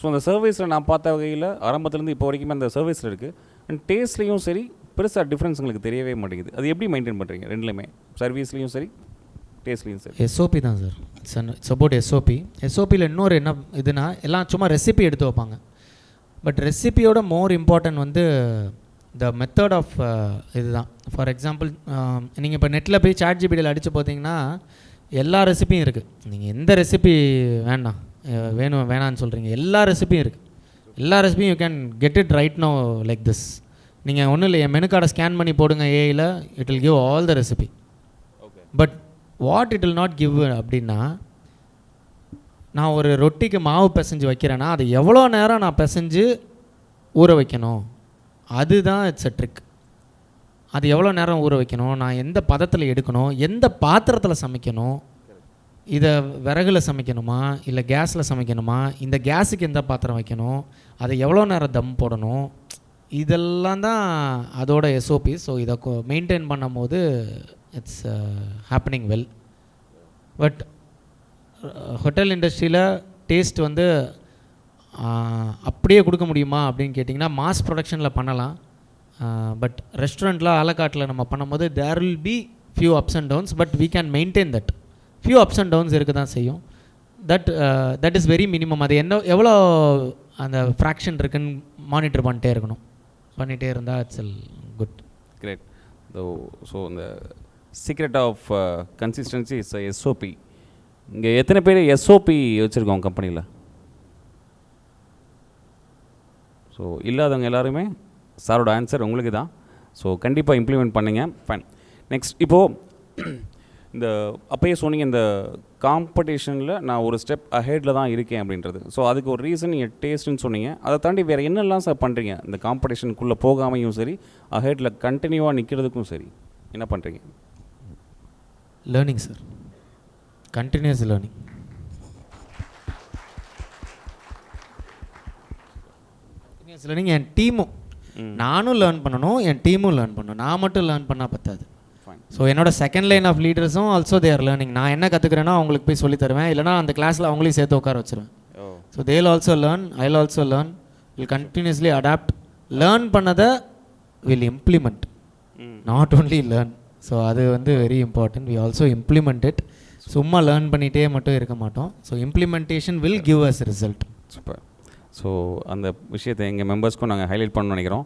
ஸோ அந்த சர்வீஸில் நான் பார்த்த வகையில் ஆரம்பத்துலேருந்து இப்போ வரைக்குமே அந்த சர்வீஸில் இருக்குது. அண்ட் டேஸ்ட்லேயும் சரி பெருசாக டிஃப்ரென்ஸ் உங்களுக்கு தெரியவே மாட்டேங்குது. அது எப்படி மெயின்டைன் பண்ணுறீங்க ரெண்டுலேயுமே, சர்வீஸ்லேயும் சரி டேஸ்ட்லேயும் சரி? எஸ்ஓபி தான் சார். It's about SOP. எஸ்ஓபியில் இன்னொரு என்ன இதுனா, எல்லாம் சும்மா ரெசிபி எடுத்து வைப்பாங்க. பட் ரெசிபியோட மோர் இம்பார்ட்டன்ட் வந்து த மெத்தட் ஆஃப் இதுதான். ஃபார் எக்ஸாம்பிள் நீங்கள் இப்போ நெட்டில் போய் ChatGPTயில் அடித்து பார்த்தீங்கன்னா எல்லா ரெசிபியும் இருக்குது. நீங்கள் எந்த ரெசிபி வேணான்னு சொல்கிறீங்க, எல்லா ரெசிபியும் இருக்குது. எல்லா ரெசிபியும் you can get it right no like this. நீங்கள் ஒன்றும் இல்லை, என் மெனு கார்டை ஸ்கேன் பண்ணி போடுங்க ஏஐயில், it will give all the recipe. But what it will not give அப்படின்னா, நான் ஒரு ரொட்டிக்கு மாவு பிசைஞ்சு வைக்கிறேன்னா அது எவ்வளோ நேரம் நான் பிசைஞ்சு ஊற வைக்கணும், அதுதான் இட்ஸ் அ ட்ரிக். அது எவ்வளோ நேரம் ஊற வைக்கணும், நான் எந்த பதத்தில் எடுக்கணும், எந்த பாத்திரத்தில் சமைக்கணும், இதை விறகுல சமைக்கணுமா இல்லை கேஸில் சமைக்கணுமா, இந்த கேஸுக்கு எந்த பாத்திரம் வைக்கணும், அதை எவ்வளோ நேரம் தம் போடணும், இதெல்லாம் தான் அதோட எஸ்ஓபி. ஸோ இதை மெயின்டைன் பண்ணும் போது it's happening well. But hotel இண்டஸ்ட்ரியில் டேஸ்ட் வந்து அப்படியே கொடுக்க முடியுமா அப்படின்னு கேட்டிங்கன்னா மாஸ் ப்ரொடக்ஷனில் பண்ணலாம். பட் ரெஸ்டாரண்ட்டில் ஆலக்காட்டில் நம்ம பண்ணும்போது there will be few ups and downs, but we can maintain that. Few ups and downs இருக்க தான் செய்யும். That is very minimum. அது எவ்வளோ அந்த ஃப்ராக்ஷன் இருக்குன்னு மானிட்டர் பண்ணிட்டே இருக்கணும். பண்ணிகிட்டே இருந்தால் இட்ஸ் குட். கிரேட். ஸோ இந்த secret of consistency is SOP. இங்கே எத்தனை பேர் எஸ்ஓபி வச்சுருக்கோம் கம்பெனியில்? ஸோ இல்லாதவங்க எல்லாருமே சாரோட ஆன்சர் உங்களுக்கு தான். ஸோ கண்டிப்பாக இம்ப்ளிமெண்ட் பண்ணுங்க. ஃபைன். நெக்ஸ்ட் இப்போது இந்த அப்பயே சொன்னீங்க இந்த காம்படிஷனில் நான் ஒரு ஸ்டெப் அஹெட்டில் தான் இருக்கேன் அப்படின்றது. ஸோ அதுக்கு ஒரு ரீசன் நீங்கள் டேஸ்ட்டுன்னு சொன்னீங்க. அதை தாண்டி வேறு என்னெல்லாம் சார் பண்ணுறீங்க இந்த காம்படிஷனுக்குள்ளே போகாமையும் சரி, அஹெட்டில் கண்டினியூவாக நிற்கிறதுக்கும் சரி என்ன பண்ணுறீங்க? Learning sir, continuous learning. Continuous learning. என் டீமும் நானும் லேர்ன் பண்ணணும், என் டீமும் லேர்ன் பண்ணணும். நான் மட்டும் லேர்ன் பண்ணால் பத்தாது. ஸோ என்னோட செகண்ட் லைன் ஆஃப் லீடர்ஸும் ஆல்சோ தே ஆர் லேர்னிங். நான் என்ன கற்றுக்கிறேனோ அவங்களுக்கு போய் சொல்லி தருவேன், இல்லைனா அந்த கிளாஸில் அவங்களையும் சேர்த்து உட்கார வச்சுருவேன். So they will also learn, I will also learn, will continuously adapt. Learn பண்ணதை will implement, not only learn. So அது வந்து very important. We also implement it. சும்மா லேர்ன் பண்ணிகிட்டே மட்டும் இருக்க மாட்டோம். So implementation will give us result. Super. So அந்த விஷயத்தை எங்கள் மெம்பர்ஸ்க்கும் நாங்கள் ஹைலைட் பண்ணணும்னு நினைக்கிறோம்.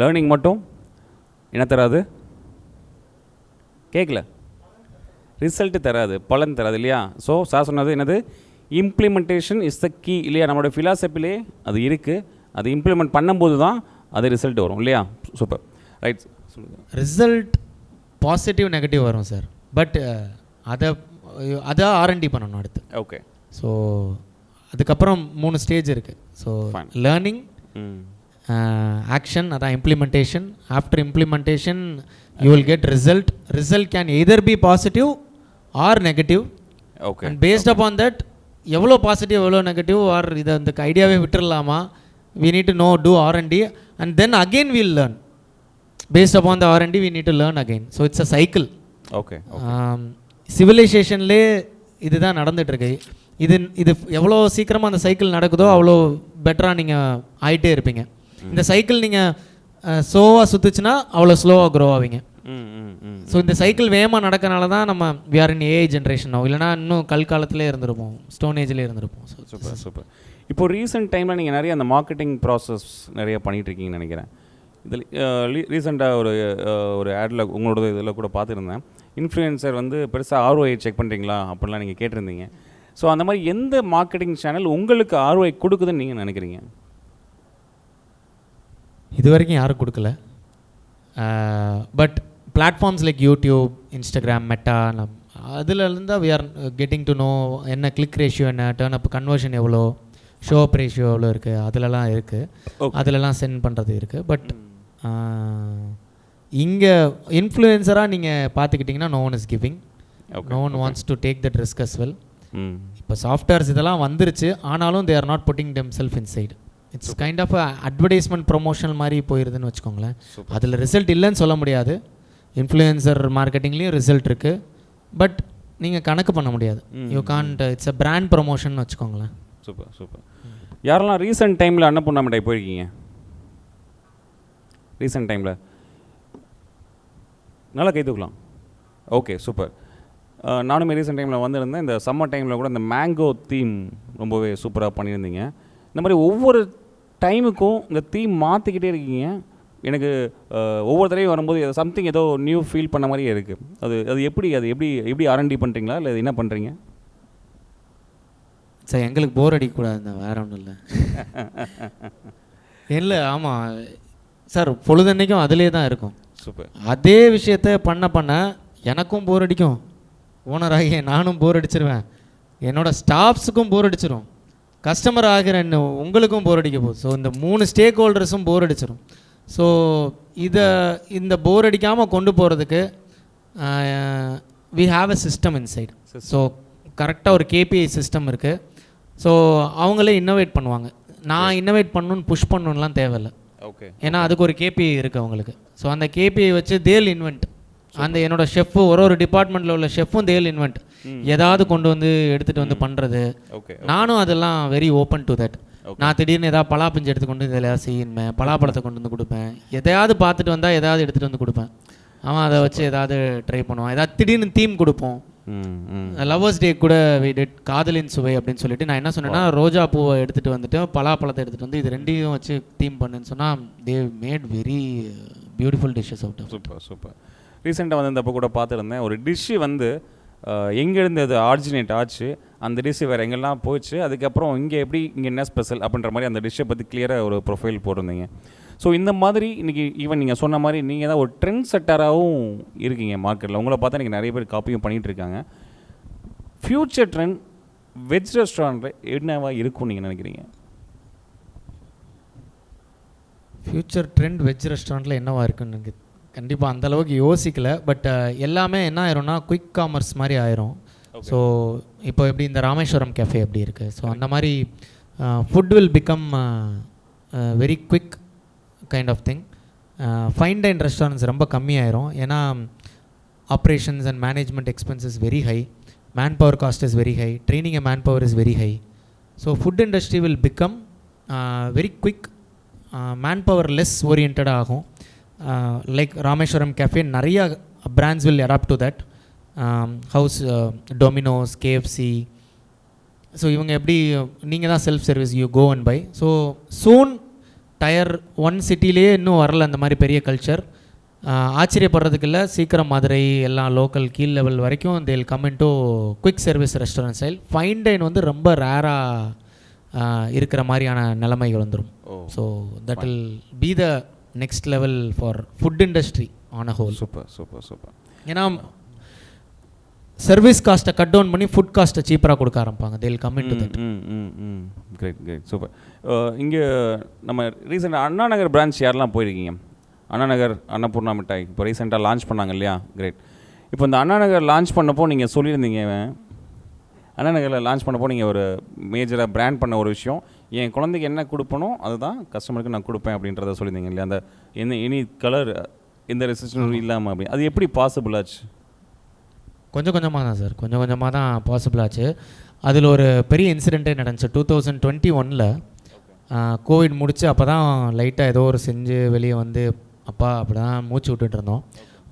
லேர்னிங் மட்டும் என்ன தராது? கேட்கல. ரிசல்ட்டு தராது, பலன் தராது இல்லையா? ஸோ சார் சொன்னது என்னது? இம்ப்ளிமெண்டேஷன் இஸ் த கீ இல்லையா? நம்மளோட ஃபிலாசபிலே அது இருக்குது. அது இம்ப்ளிமெண்ட் பண்ணும்போது தான் அது ரிசல்ட் வரும் இல்லையா? சூப்பர். ரைட், சொல்லுங்கள். ரிசல்ட் பாசிட்டிவ் நெகட்டிவ் வரும் சார். பட் அதை ஆர்என்டி பண்ணணும் அடுத்து. ஓகே. ஸோ அதுக்கப்புறம் 3 ஸ்டேஜ் இருக்குது. ஸோ லேர்னிங், ஆக்ஷன், அதான் implementation. After implementation you will get result. Result can either be positive or negative. Okay. And based upon that எவ்வளோ positive எவ்வளோ negative or இதை அந்த ஐடியாவே விட்டுடலாமா, we need to know, do R&D, and then again we'll learn. Based upon the R&D we need to learn again. So it's a cycle. Okay. சிவிலைசேஷன்லே இதுதான் நடந்துகிட்ருக்கு. இது எவ்வளோ சீக்கிரமாக அந்த சைக்கிள் நடக்குதோ அவ்வளோ பெட்டராக நீங்கள் ஆகிட்டே இருப்பீங்க. இந்த சைக்கிள் நீங்கள் ஸ்லோவாக சுற்றுச்சுன்னா அவ்வளோ ஸ்லோவாக க்ரோ ஆவீங்க. ஸோ இந்த சைக்கிள் வேகமாக நடக்கனால தான் நம்ம we are in AI generation ஆகும். இல்லைனா இன்னும் கல்காலத்திலே இருந்திருப்போம், ஸ்டோன் ஏஜ்லேயே இருந்திருப்போம். Super super. இப்போ ரீசெண்ட் டைமில் நீங்கள் நிறைய அந்த மார்க்கெட்டிங் ப்ராசஸ் நிறைய பண்ணிகிட்ருக்கீங்கன்னு நினைக்கிறேன். இதில் ரீசெண்டாக ஒரு ஆடில் உங்களோட இதில் கூட பார்த்துருந்தேன். இன்ஃப்ளூயன்சர் வந்து பெருசாக ROI செக் பண்ணுறீங்களா அப்படிலாம் நீங்கள் கேட்டிருந்தீங்க. ஸோ அந்த மாதிரி எந்த மார்க்கெட்டிங் சேனல் உங்களுக்கு ROI கொடுக்குதுன்னு நீங்கள் நினைக்கிறீங்க? இது வரைக்கும் யாரும் கொடுக்கல. But platforms like YouTube, Instagram, Meta, அதுலேருந்து we are getting to know என்ன கிளிக் ரேஷியோ, என்ன டர்ன் அப் கன்வர்ஷன் எவ்வளோ, ஷோ அப் ரேஷியோ எவ்வளோ இருக்குது, அதிலலாம் இருக்குது. அதிலலாம் சென்ட் பண்ணுறது இருக்குது. பட் இங்கே இன்ஃப்ளூயன்சராக நீங்கள் பார்த்துக்கிட்டிங்கன்னா no one is giving, no one wants to take that risk as well. இப்போ சாஃப்ட்வேர்ஸ் இதெல்லாம் வந்துருச்சு, ஆனாலும் they are not putting them self inside. It's kind of advertisement promotional மாதிரி போயிருதுன்னு வச்சுக்கோங்களேன். அதில் ரிசல்ட் இல்லைன்னு சொல்ல முடியாது. இன்ஃப்ளூயன்சர் மார்க்கெட்டிங்லேயும் ரிசல்ட் இருக்குது, பட் நீங்கள் கணக்கு பண்ண முடியாது. You can't, it's a brand promotion வச்சுக்கோங்களேன். Super super. யாரெல்லாம் ரீசெண்ட் டைமில் அன்னபூர்ணாமட்டை போயிருக்கீங்க? ரீசெண்ட் டைமில் நல்லா கை தூக்கலாம். Okay, super. நானுமே ரீசெண்ட் டைமில் வந்திருந்தேன். இந்த சம்மர் டைமில் கூட இந்த மேங்கோ தீம் ரொம்பவே சூப்பராக பண்ணியிருந்தீங்க. இந்த மாதிரி ஒவ்வொரு டைமுக்கும் இந்த தீம் மாற்றிக்கிட்டே இருக்கீங்க. எனக்கு ஒவ்வொரு தடவையும் வரும்போது சம்திங் ஏதோ நியூ ஃபீல் பண்ண மாதிரியே இருக்குது. அது எப்படி R&D பண்ணுறீங்களா இல்லை என்ன பண்ணுறீங்க? சார் எங்களுக்கு போர் அடிக்கக்கூடாது, வேறு ஒன்றும் இல்லை. இல்லை, ஆமாம் சார், பொழுதன்னைக்கும் அதிலே தான் இருக்கும். சூப்பர். அதே விஷயத்த பண்ண எனக்கும் போர் அடிக்கும், ஓனராகிய நானும் போர் அடிச்சிருவேன், என்னோடய ஸ்டாஃப்ஸுக்கும் போர் அடிச்சிடும், கஸ்டமர் ஆகிற உங்களுக்கும் போர் அடிக்க போகுது. ஸோ இந்த 3 ஸ்டேக் ஹோல்டர்ஸும் போர் அடிச்சிடும். ஸோ இந்த போர் அடிக்காமல் கொண்டு போகிறதுக்கு we have a system inside. So கரெக்டாக ஒரு KPI சிஸ்டம் இருக்குது. ஸோ அவங்களே இன்னோவேட் பண்ணுவாங்க. நான் இன்னோவேட் பண்ணணுன்னு புஷ் பண்ணணும்லாம் தேவையில்லை. ஓகே, ஏன்னா அதுக்கு ஒரு KPI இருக்குது அவங்களுக்கு. ஸோ அந்த KPI வச்சு தேல் இன்வென்ட். அந்த என்னோட ஷெஃப்பு ஒரு டிபார்ட்மெண்ட்டில் உள்ள ஷெஃப்பும் தேல் இன்வென்ட் ஏதாவது கொண்டு வந்து எடுத்துகிட்டு வந்து பண்ணுறது. நானும் அதெல்லாம் வெரி ஓப்பன் டு தட். நான் திடீர்னு ஏதாவது பலாப்பிஞ்சு எடுத்துக்கொண்டு இதில் ஏதாவது செய்யணுமே, பலாப்பழத்தை கொண்டு வந்து கொடுப்பேன், எதையாவது பார்த்துட்டு வந்தால் ஏதாவது எடுத்துகிட்டு வந்து கொடுப்பேன். அவன் அதை வச்சு ஏதாவது ட்ரை பண்ணுவான். ஏதாவது திடீர்னு தீம் கொடுப்போம். லவ்வர்ஸ் டே கூட காதலின் சுவை அப்படின்னு சொல்லிட்டு நான் என்ன சொன்னேன்னா, ரோஜா பூவை எடுத்துகிட்டு வந்துட்டு பலாப்பழத்தை எடுத்துகிட்டு வந்து இது ரெண்டையும் வச்சு தீம் பண்ணுன்னு சொன்னால் they made very beautiful dishes out of. Super super. ரீசெண்டாக வந்து அப்போ கூட பார்த்துருந்தேன், ஒரு டிஷ்ஷு வந்து எங்கேருந்து அது ஆரிஜினேட் ஆச்சு, அந்த டிஷ்ஷு வேறு எங்கெல்லாம் போயிடுச்சு, அதுக்கப்புறம் இங்கே என்ன ஸ்பெஷல் அப்படின்ற மாதிரி அந்த டிஷ்ஷை பற்றி கிளியராக ஒரு ப்ரொஃபைல் போட்டிருந்தீங்க. ஸோ இந்த மாதிரி இன்றைக்கி ஈவன் நீங்கள் சொன்ன மாதிரி நீங்கள் தான் ஒரு ட்ரெண்ட் செட்டராகவும் இருக்கீங்க மார்க்கெட்டில். உங்களை பார்த்தா இன்றைக்கி நிறைய பேர் காப்பியும் பண்ணிகிட்டு இருக்காங்க. ஃப்யூச்சர் ட்ரெண்ட் வெஜ் ரெஸ்டாரண்ட்டில் என்னவா இருக்கும்னு நீங்கள் நினைக்கிறீங்க? ஃப்யூச்சர் ட்ரெண்ட் வெஜ் ரெஸ்டாரண்ட்டில் என்னவா இருக்குன்னு எனக்கு கண்டிப்பாக அந்தளவுக்கு யோசிக்கலை. பட் எல்லாமே என்ன ஆயிரும்னா குயிக் காமர்ஸ் மாதிரி ஆயிரும். ஸோ இப்போ எப்படி இந்த ராமேஸ்வரம் கேஃபே எப்படி இருக்குது, ஸோ அந்த மாதிரி food will become very quick kind of thing. Fine dine restaurants ரொம்ப கம்மியாயிரும். ஏன்னா operations and management expenses very high, manpower cost is very high, training a manpower is very high. So food industry will become very quick, manpower less ஓரியன்டாக ஆகும். Like Rameswaram cafe நிறையா brands will adapt to that. House Domino's, KFC, so இவங்க எப்படி நீங்கள் தான் self service you go and by. So soon tier 1 சிட்டிலேயே இன்னும் வரல அந்த மாதிரி பெரிய கல்ச்சர். ஆச்சரியப்படுறதுக்கு இல்லை, சீக்கிரம் மதுரை எல்லாம் லோக்கல் கீழ் லெவல் வரைக்கும் they'll come into quick service restaurant style. Fine dine வந்து ரொம்ப ரேராக இருக்கிற மாதிரியான நிலைமைகள் வந்துடும். So that will be the next level for food industry on a whole. Super. ஏன்னா சர்வீஸ் காஸ்ட்டை கட் டவுன் பண்ணி ஃபுட் காஸ்ட்டை சீப்பராக கொடுக்க ஆரம்பிப்பாங்க. They'll come in to that. Great super. இங்கே நம்ம ரீசெண்டாக அண்ணா நகர் பிரான்ச் யாரெல்லாம் போயிருக்கீங்க? அண்ணா நகர் அன்னபூர்ணா மிட்டாய் இப்போ ரீசெண்டாக லான்ச் பண்ணாங்க இல்லையா? கிரேட். இப்போ இந்த அண்ணா நகர் லான்ச் பண்ணப்போ நீங்கள் சொல்லியிருந்தீங்க, அண்ணா நகரில் லான்ச் பண்ணப்போ நீங்கள் ஒரு மேஜராக பிராண்ட் பண்ண ஒரு விஷயம், என் குழந்தைக்கு என்ன கொடுப்பனோ அதுதான் கஸ்டமருக்கு நான் கொடுப்பேன் அப்படின்றத சொல்லியிருந்தீங்க இல்லையா? அந்த எனி கலர் எந்த ரெஸ்ட்ரிக்ஷனும் இல்லாமல் அப்படி அது எப்படி பாசிபிள் ஆச்சு? கொஞ்சம் கொஞ்சமாக தான் சார், கொஞ்சம் கொஞ்சமாக தான் பாசிபிள் ஆச்சு. அதில் ஒரு பெரிய இன்சிடெண்ட்டே நடந்துச்சு 2021. கோவிட் முடிச்சு அப்போ தான் லைட்டாக ஏதோ ஒரு செஞ்சு வெளியே வந்து அப்பா அப்படி தான் மூச்சு விட்டுட்டு இருந்தோம்.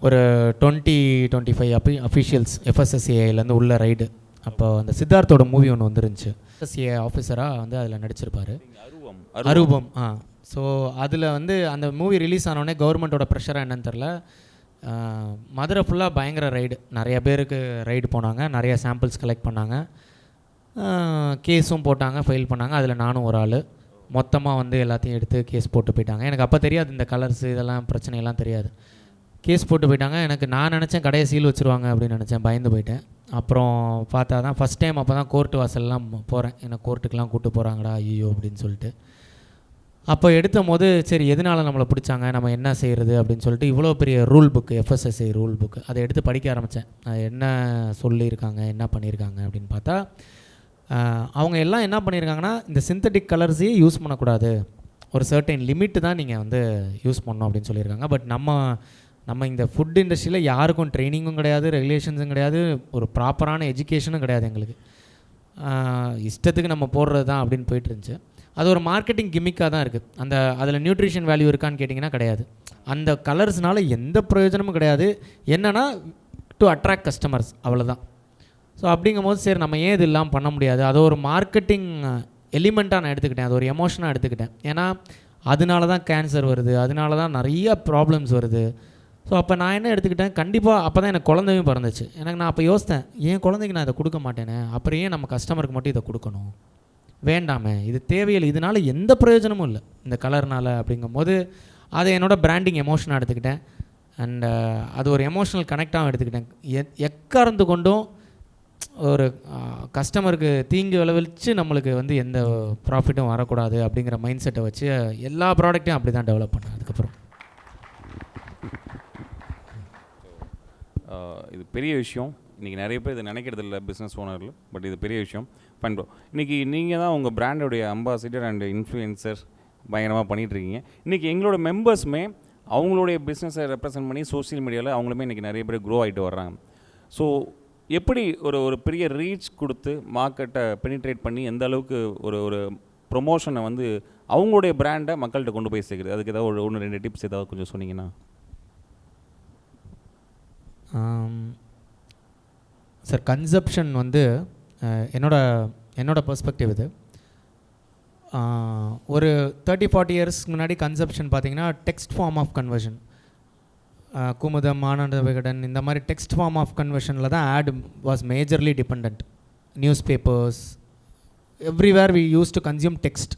ஒரு 20-25 அஃபிஷியல்ஸ் FSSAIலேருந்து உள்ள ரைடு. அப்போ அந்த சித்தார்த்தோட மூவி ஒன்று வந்துருந்துச்சு, FSSAI ஆஃபீஸராக வந்து அதில் நடிச்சிருப்பார், அரூபம். ஸோ அதில் வந்து அந்த மூவி ரிலீஸ் ஆனோடனே கவர்மெண்ட்டோட ப்ரெஷராக என்னன்னு தெரில, மதுரை ஃபுல்லாக பயங்கர ரைடு, நிறைய பேருக்கு ரைடு போனாங்க, நிறைய சாம்பிள்ஸ் கலெக்ட் பண்ணாங்க, கேஸும் போட்டாங்க, ஃபைல் பண்ணாங்க. அதில் நானும் ஒரு ஆள். மொத்தமாக வந்து எல்லாத்தையும் எடுத்து கேஸ் போட்டு போயிட்டாங்க. எனக்கு அப்போ தெரியாது இந்த கலர்ஸ் இதெல்லாம் பிரச்சனையெல்லாம் தெரியாது. கேஸ் போட்டு போயிட்டாங்க. நான் நினச்சேன் கடையை சீல் வச்சுருவாங்க அப்படின்னு நினச்சேன், பயந்து போயிட்டேன். அப்புறம் பார்த்தா தான் ஃபஸ்ட் டைம் அப்போ தான் கோர்ட்டு வாசல்லாம் போகிறேன். என்னை கோர்ட்டுக்கெலாம் கூப்பிட்டு போகிறாங்கடா ஐயோ அப்படின்னு சொல்லிட்டு. அப்போ எடுத்த போது சரி எதனால் நம்மளை பிடிச்சாங்க, நம்ம என்ன செய்கிறது அப்படின்னு சொல்லிட்டு இவ்வளோ பெரிய rule book, FSSAI rule book, அதை எடுத்து படிக்க ஆரம்பித்தேன். என்ன சொல்லியிருக்காங்க, என்ன பண்ணியிருக்காங்க அப்படின்னு பார்த்தா அவங்க எல்லாம் என்ன பண்ணியிருக்காங்கன்னா, இந்த சிந்தட்டிக் கலர்ஸையே யூஸ் பண்ணக்கூடாது, ஒரு சர்டைன் லிமிட்டு தான் நீங்கள் வந்து யூஸ் பண்ணணும் அப்படின்னு சொல்லியிருக்காங்க. பட் நம்ம இந்த ஃபுட் இண்டஸ்ட்ரியில் யாருக்கும் ட்ரைனிங்கும் கிடையாது, ரெகுலேஷன்ஸும் கிடையாது, ஒரு ப்ராப்பரான எஜுகேஷனும் கிடையாது எங்களுக்கு. இஷ்டத்துக்கு நம்ம போடுறது தான் அப்படின்னு போயிட்டு இருந்துச்சு. அது ஒரு மார்க்கெட்டிங் கிமிக்காக தான் இருக்குது. அதில் நியூட்ரிஷன் வேல்யூ இருக்கான்னு கேட்டிங்கன்னா கிடையாது. அந்த கலர்ஸ்னால எந்த பிரயோஜனமும் கிடையாது. என்னென்னா டு அட்ராக்ட் கஸ்டமர்ஸ், அவ்வளோதான். ஸோ அப்படிங்கும்போது சரி நம்ம ஏன் இது இல்லாமல் பண்ண முடியாது, அதை ஒரு மார்க்கெட்டிங் எலிமெண்ட்டாக நான் எடுத்துக்கிட்டேன், அது ஒரு எமோஷனாக எடுத்துக்கிட்டேன். ஏன்னா அதனால தான் கேன்சர் வருது, அதனால தான் நிறைய ப்ராப்ளம்ஸ் வருது. ஸோ அப்போ நான் என்ன எடுத்துக்கிட்டேன், கண்டிப்பாக அப்போ தான் எனக்கு குழந்தையும் பிறந்துச்சு. நான் அப்போ யோசித்தேன், என் குழந்தைக்கு நான் இதை கொடுக்க மாட்டேனே, அப்புறம் ஏன் நம்ம கஸ்டமருக்கு மட்டும் இதை கொடுக்கணும், வேண்டாமே, இது தேவையில்லை, இதனால் எந்த பிரயோஜனமும் இல்லை இந்த கலர்னால். அப்படிங்கும்போது அதை என்னோடய பிராண்டிங் எமோஷனாக எடுத்துக்கிட்டேன். அண்ட் அது ஒரு எமோஷனல் கனெக்டாகவும் எடுத்துக்கிட்டேன். எக்காரந்து கொண்டும் ஒரு கஸ்டமருக்கு தீங்கு விளைவிச்சு நம்மளுக்கு வந்து எந்த ப்ராஃபிட்டும் வரக்கூடாது அப்படிங்கிற மைண்ட் செட்டை வச்சு எல்லா ப்ராடக்ட்டையும் அப்படி தான் டெவலப் பண்ணேன். அதுக்கப்புறம் இது பெரிய விஷயம். இன்றைக்கி நிறைய பேர் இதை நினைக்கிறது இல்லை பிஸ்னஸ் ஓனரில், பட் இது பெரிய விஷயம். ஃபைன் ப்ரோ, இன்றைக்கி நீங்கள் தான் உங்கள் பிராண்டோடைய அம்பாசிடர் அண்ட் இன்ஃப்ளூயன்சர் பயங்கரமாக பண்ணிகிட்ருக்கீங்க. இன்றைக்கி எங்களோட மெம்பர்ஸுமே அவங்களுடைய பிஸ்னஸை ரெப்ரசென்ட் பண்ணி சோஷியல் மீடியாவில் அவங்களுமே இன்றைக்கி நிறைய பேர் க்ரோ ஆகிட்டு வர்றாங்க. ஸோ எப்படி ஒரு பெரிய ரீச் கொடுத்து மார்க்கெட்டை பெனிட்ரேட் பண்ணி எந்த அளவுக்கு ஒரு ப்ரொமோஷனை வந்து அவங்களுடைய பிராண்டை மக்கள்கிட்ட கொண்டு போய் சேர்க்குறது, அதுக்கு ஏதாவது 1-2 டிப்ஸ் ஏதாவது கொஞ்சம் சொன்னீங்கன்னா. சார், கன்சப்ஷன் வந்து என்னோட பெர்ஸ்பெக்டிவ் இது. ஒரு 30-40 இயர்ஸ்க்கு முன்னாடி கன்சப்ஷன் பார்த்திங்கன்னா text form of conversion, Kumudam, Ananda Vikatan, இந்த மாதிரி டெக்ஸ்ட் ஃபார்ம் ஆஃப் கன்வர்ஷனில் தான் ad was majorly depend. Newspapers everywhere we use to consume text.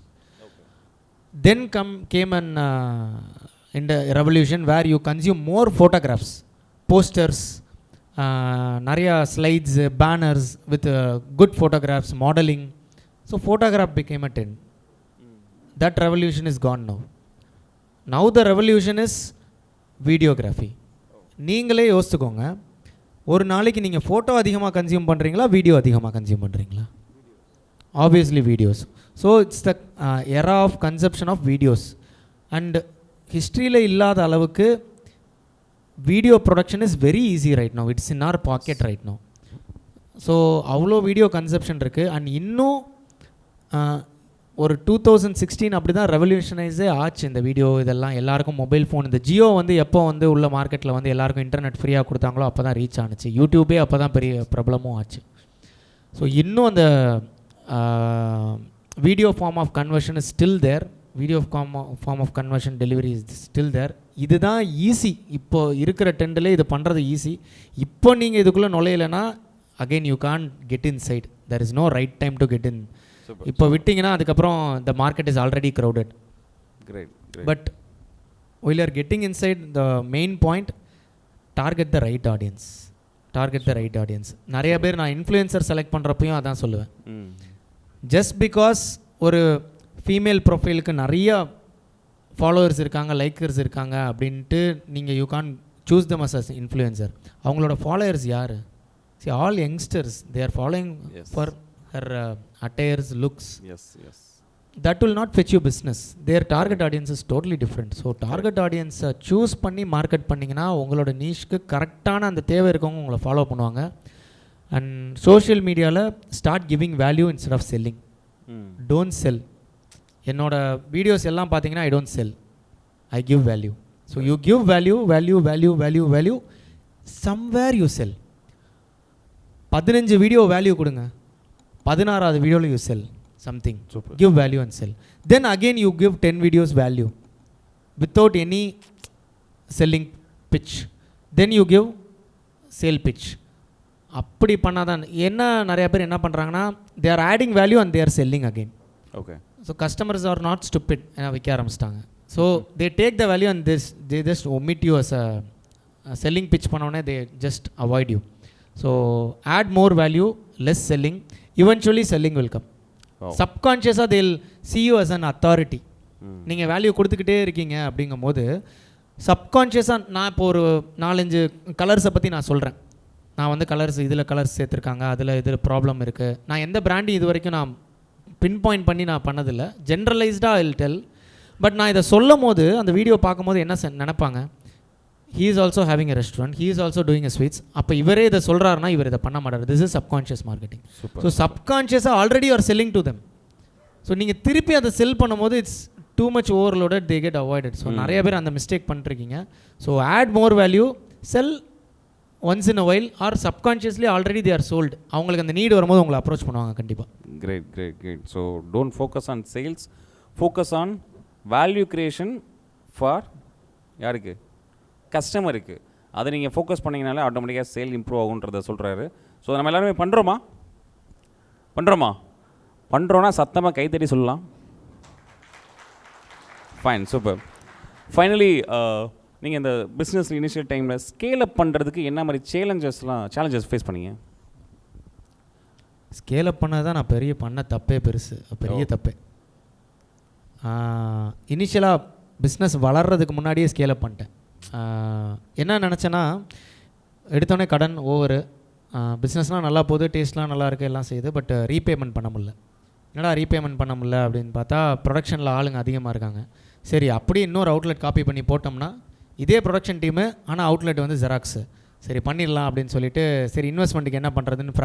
Then came on இந்த revolution where you consume more photographs, posters, நிறையா slides, banners with good photographs, modelling. So photograph became a trend. That revolution is gone now. Now the revolution is videography. நீங்களே யோசிச்சுக்கோங்க, ஒரு நாளைக்கு நீங்கள் photo அதிகமாக consume பண்ணுறீங்களா, video அதிகமாக consume பண்ணுறீங்களா? Obviously videos. So it's the era of consumption of videos. And ஹிஸ்ட்ரியில் இல்லாத அளவுக்கு video production is very easy right no, it's in our pocket right no. So அவ்வளோ வீடியோ கன்சப்ஷன் இருக்குது. அண்ட் இன்னும் ஒரு 2016 அப்படி தான் ரெவல்யூஷனைஸே ஆச்சு இந்த வீடியோ. இதெல்லாம் எல்லாருக்கும் மொபைல் ஃபோன், இந்த ஜியோ வந்து எப்போ வந்து உள்ள மார்க்கெட்டில் வந்து எல்லாருக்கும் இன்டர்நெட் ஃப்ரீயாக கொடுத்தாங்களோ அப்போ தான் ரீச் ஆணுச்சு. யூடியூபே அப்போ தான் பெரிய ப்ராப்ளமும் ஆச்சு. ஸோ இன்னும் அந்த video form of conversion is still there, video form of conversion delivery is still there. இதுதான் ஈஸி, இப்போ இருக்கிற ட்ரெண்டில் இது பண்ணுறது ஈஸி. இப்போ நீங்கள் இதுக்குள்ளே நுழையலைன்னா again you can't get inside, there is no right time to get in. இப்போ விட்டிங்கன்னா அதுக்கப்புறம் the market is already crowded. Great. But while you are getting inside, the main point, target the right audience. Target the right audience. நிறைய பேர் நான் influencer select பண்ணுறப்பையும் அதான் சொல்லுவேன். Just because ஒரு ஃபீமேல் ப்ரொஃபைலுக்கு நிறைய ஃபாலோவர்ஸ் இருக்காங்க, லைக்கர்ஸ் இருக்காங்க அப்படின்ட்டு நீங்கள் you can choose them as influencer. அவங்களோட ஃபாலோவர்ஸ் யார்? See, all youngsters, they are following for her attires, looks. Yes. That will not fetch you business. Their target audience is totally different. So target audience choose பண்ணி market பண்ணிங்கன்னா உங்களோட நீஷ்க்கு கரெக்டான அந்த தேவை இருக்கவங்க உங்களை ஃபாலோ பண்ணுவாங்க. அண்ட் சோஷியல் மீடியாவில் start giving value instead of selling. Don't sell. என்னோட வீடியோஸ் எல்லாம் பார்த்தீங்கன்னா I don't sell, I give value. So you give value, somewhere you sell. 15 video value கொடுங்க, 16வது வீடியோவில் you sell something. Super. Give value and sell. Then again you give 10 videos value without any selling pitch. Then you give sale pitch. அப்படி பண்ணாதான் என்ன நிறைய பேர் என்ன பண்ணுறாங்கன்னா they are adding value and they are selling again. Okay. So customers are not stupid, விற்க ஆரம்பிச்சிட்டாங்க. So they take the value and they just omit you as a selling pitch பண்ணோன்னே they just avoid you. So add more value, less selling. Eventually selling will come. சப்கான்ஷியஸாக தேல் see you as an authority. நீங்கள் value கொடுத்துக்கிட்டே இருக்கீங்க அப்படிங்கும் போது சப்கான்ஷியஸாக நான் இப்போ ஒரு 4-5 கலர்ஸை பற்றி நான் சொல்கிறேன். நான் வந்து கலர்ஸ் இதில் கலர்ஸ் சேர்த்துருக்காங்க, இதில் ப்ராப்ளம் இருக்குது. நான் எந்த பிராண்டையும் இது வரைக்கும் நான் பின் பாயிண்ட் பண்ணி நான் பண்ணதில்லை, ஜென்ரலைஸ்டாக ஐல் டெல். பட் நான் இதை சொல்லும் போது அந்த வீடியோ பார்க்கும்போது என்ன நினைப்பாங்க, he is also having a restaurant, he is also doing a sweets. அப்போ இவரே இதை சொல்கிறாருன்னா இவர் இதை பண்ண மாட்டார். This is subconscious marketing. So சப்கான்ஷியஸாக already you are selling to them. So நீங்கள் திருப்பி அதை செல் பண்ணும்போது it's too much overloaded, they get avoided. So நிறைய பேர் அந்த மிஸ்டேக் பண்ணிருக்கீங்க. So add more value, sell once in a while, or subconsciously already they are sold. அவங்களுக்கு அந்த நீடு வரும்போது உங்களை அப்ரோச் பண்ணுவாங்க கண்டிப்பாக. Great. So don't focus on sales, focus on value creation for யாருக்கு? கஸ்டமருக்கு. அதை நீங்கள் ஃபோக்கஸ் பண்ணிங்கனாலே ஆட்டோமேட்டிக்காக சேல் இம்ப்ரூவ் ஆகுன்றதை சொல்கிறாரு. ஸோ நம்ம எல்லாருமே பண்ணுறோன்னா சத்தமாக கைத்தட்டி சொல்லலாம். Fine, super. ஃபைனலி நீங்கள் இந்த பிஸ்னஸ் இனிஷியல் டைமில் ஸ்கேல் அப் பண்ணுறதுக்கு என்ன மாதிரி சேலஞ்சஸ் ஃபேஸ் பண்ணீங்க? ஸ்கேல் அப் பண்ணது தான் நான் பண்ண தப்பே பெரிய தப்பே. இனிஷியலாக பிஸ்னஸ் வளர்கிறதுக்கு முன்னாடியே ஸ்கேல் அப் பண்ணிட்டேன். என்ன நினச்சேன்னா, எடுத்தோடனே கடன் ஓவரு, பிஸ்னஸ்லாம் நல்லா போகுது, டேஸ்ட்லாம் நல்லா இருக்குது, எல்லாம் செய்யுது. பட் ரீபேமெண்ட் பண்ண முடியல. என்னடா ரீபேமெண்ட் பண்ண முடியல அப்படின்னு பார்த்தா ப்ரொடக்ஷனில் ஆளுங்க அதிகமாக இருக்காங்க. சரி, அப்படியே இன்னொரு அவுட்லெட் காப்பி பண்ணி போட்டோம்னா இதே ப்ரொடக்ஷன் டீமு, ஆனால் அவுட்லெட் வந்து ஜெராக்ஸு. சரி பண்ணிடலாம் அப்படின்னு சொல்லிட்டு, சரி இன்வெஸ்ட்மெண்ட்டுக்கு என்ன பண்ணுறதுன்னு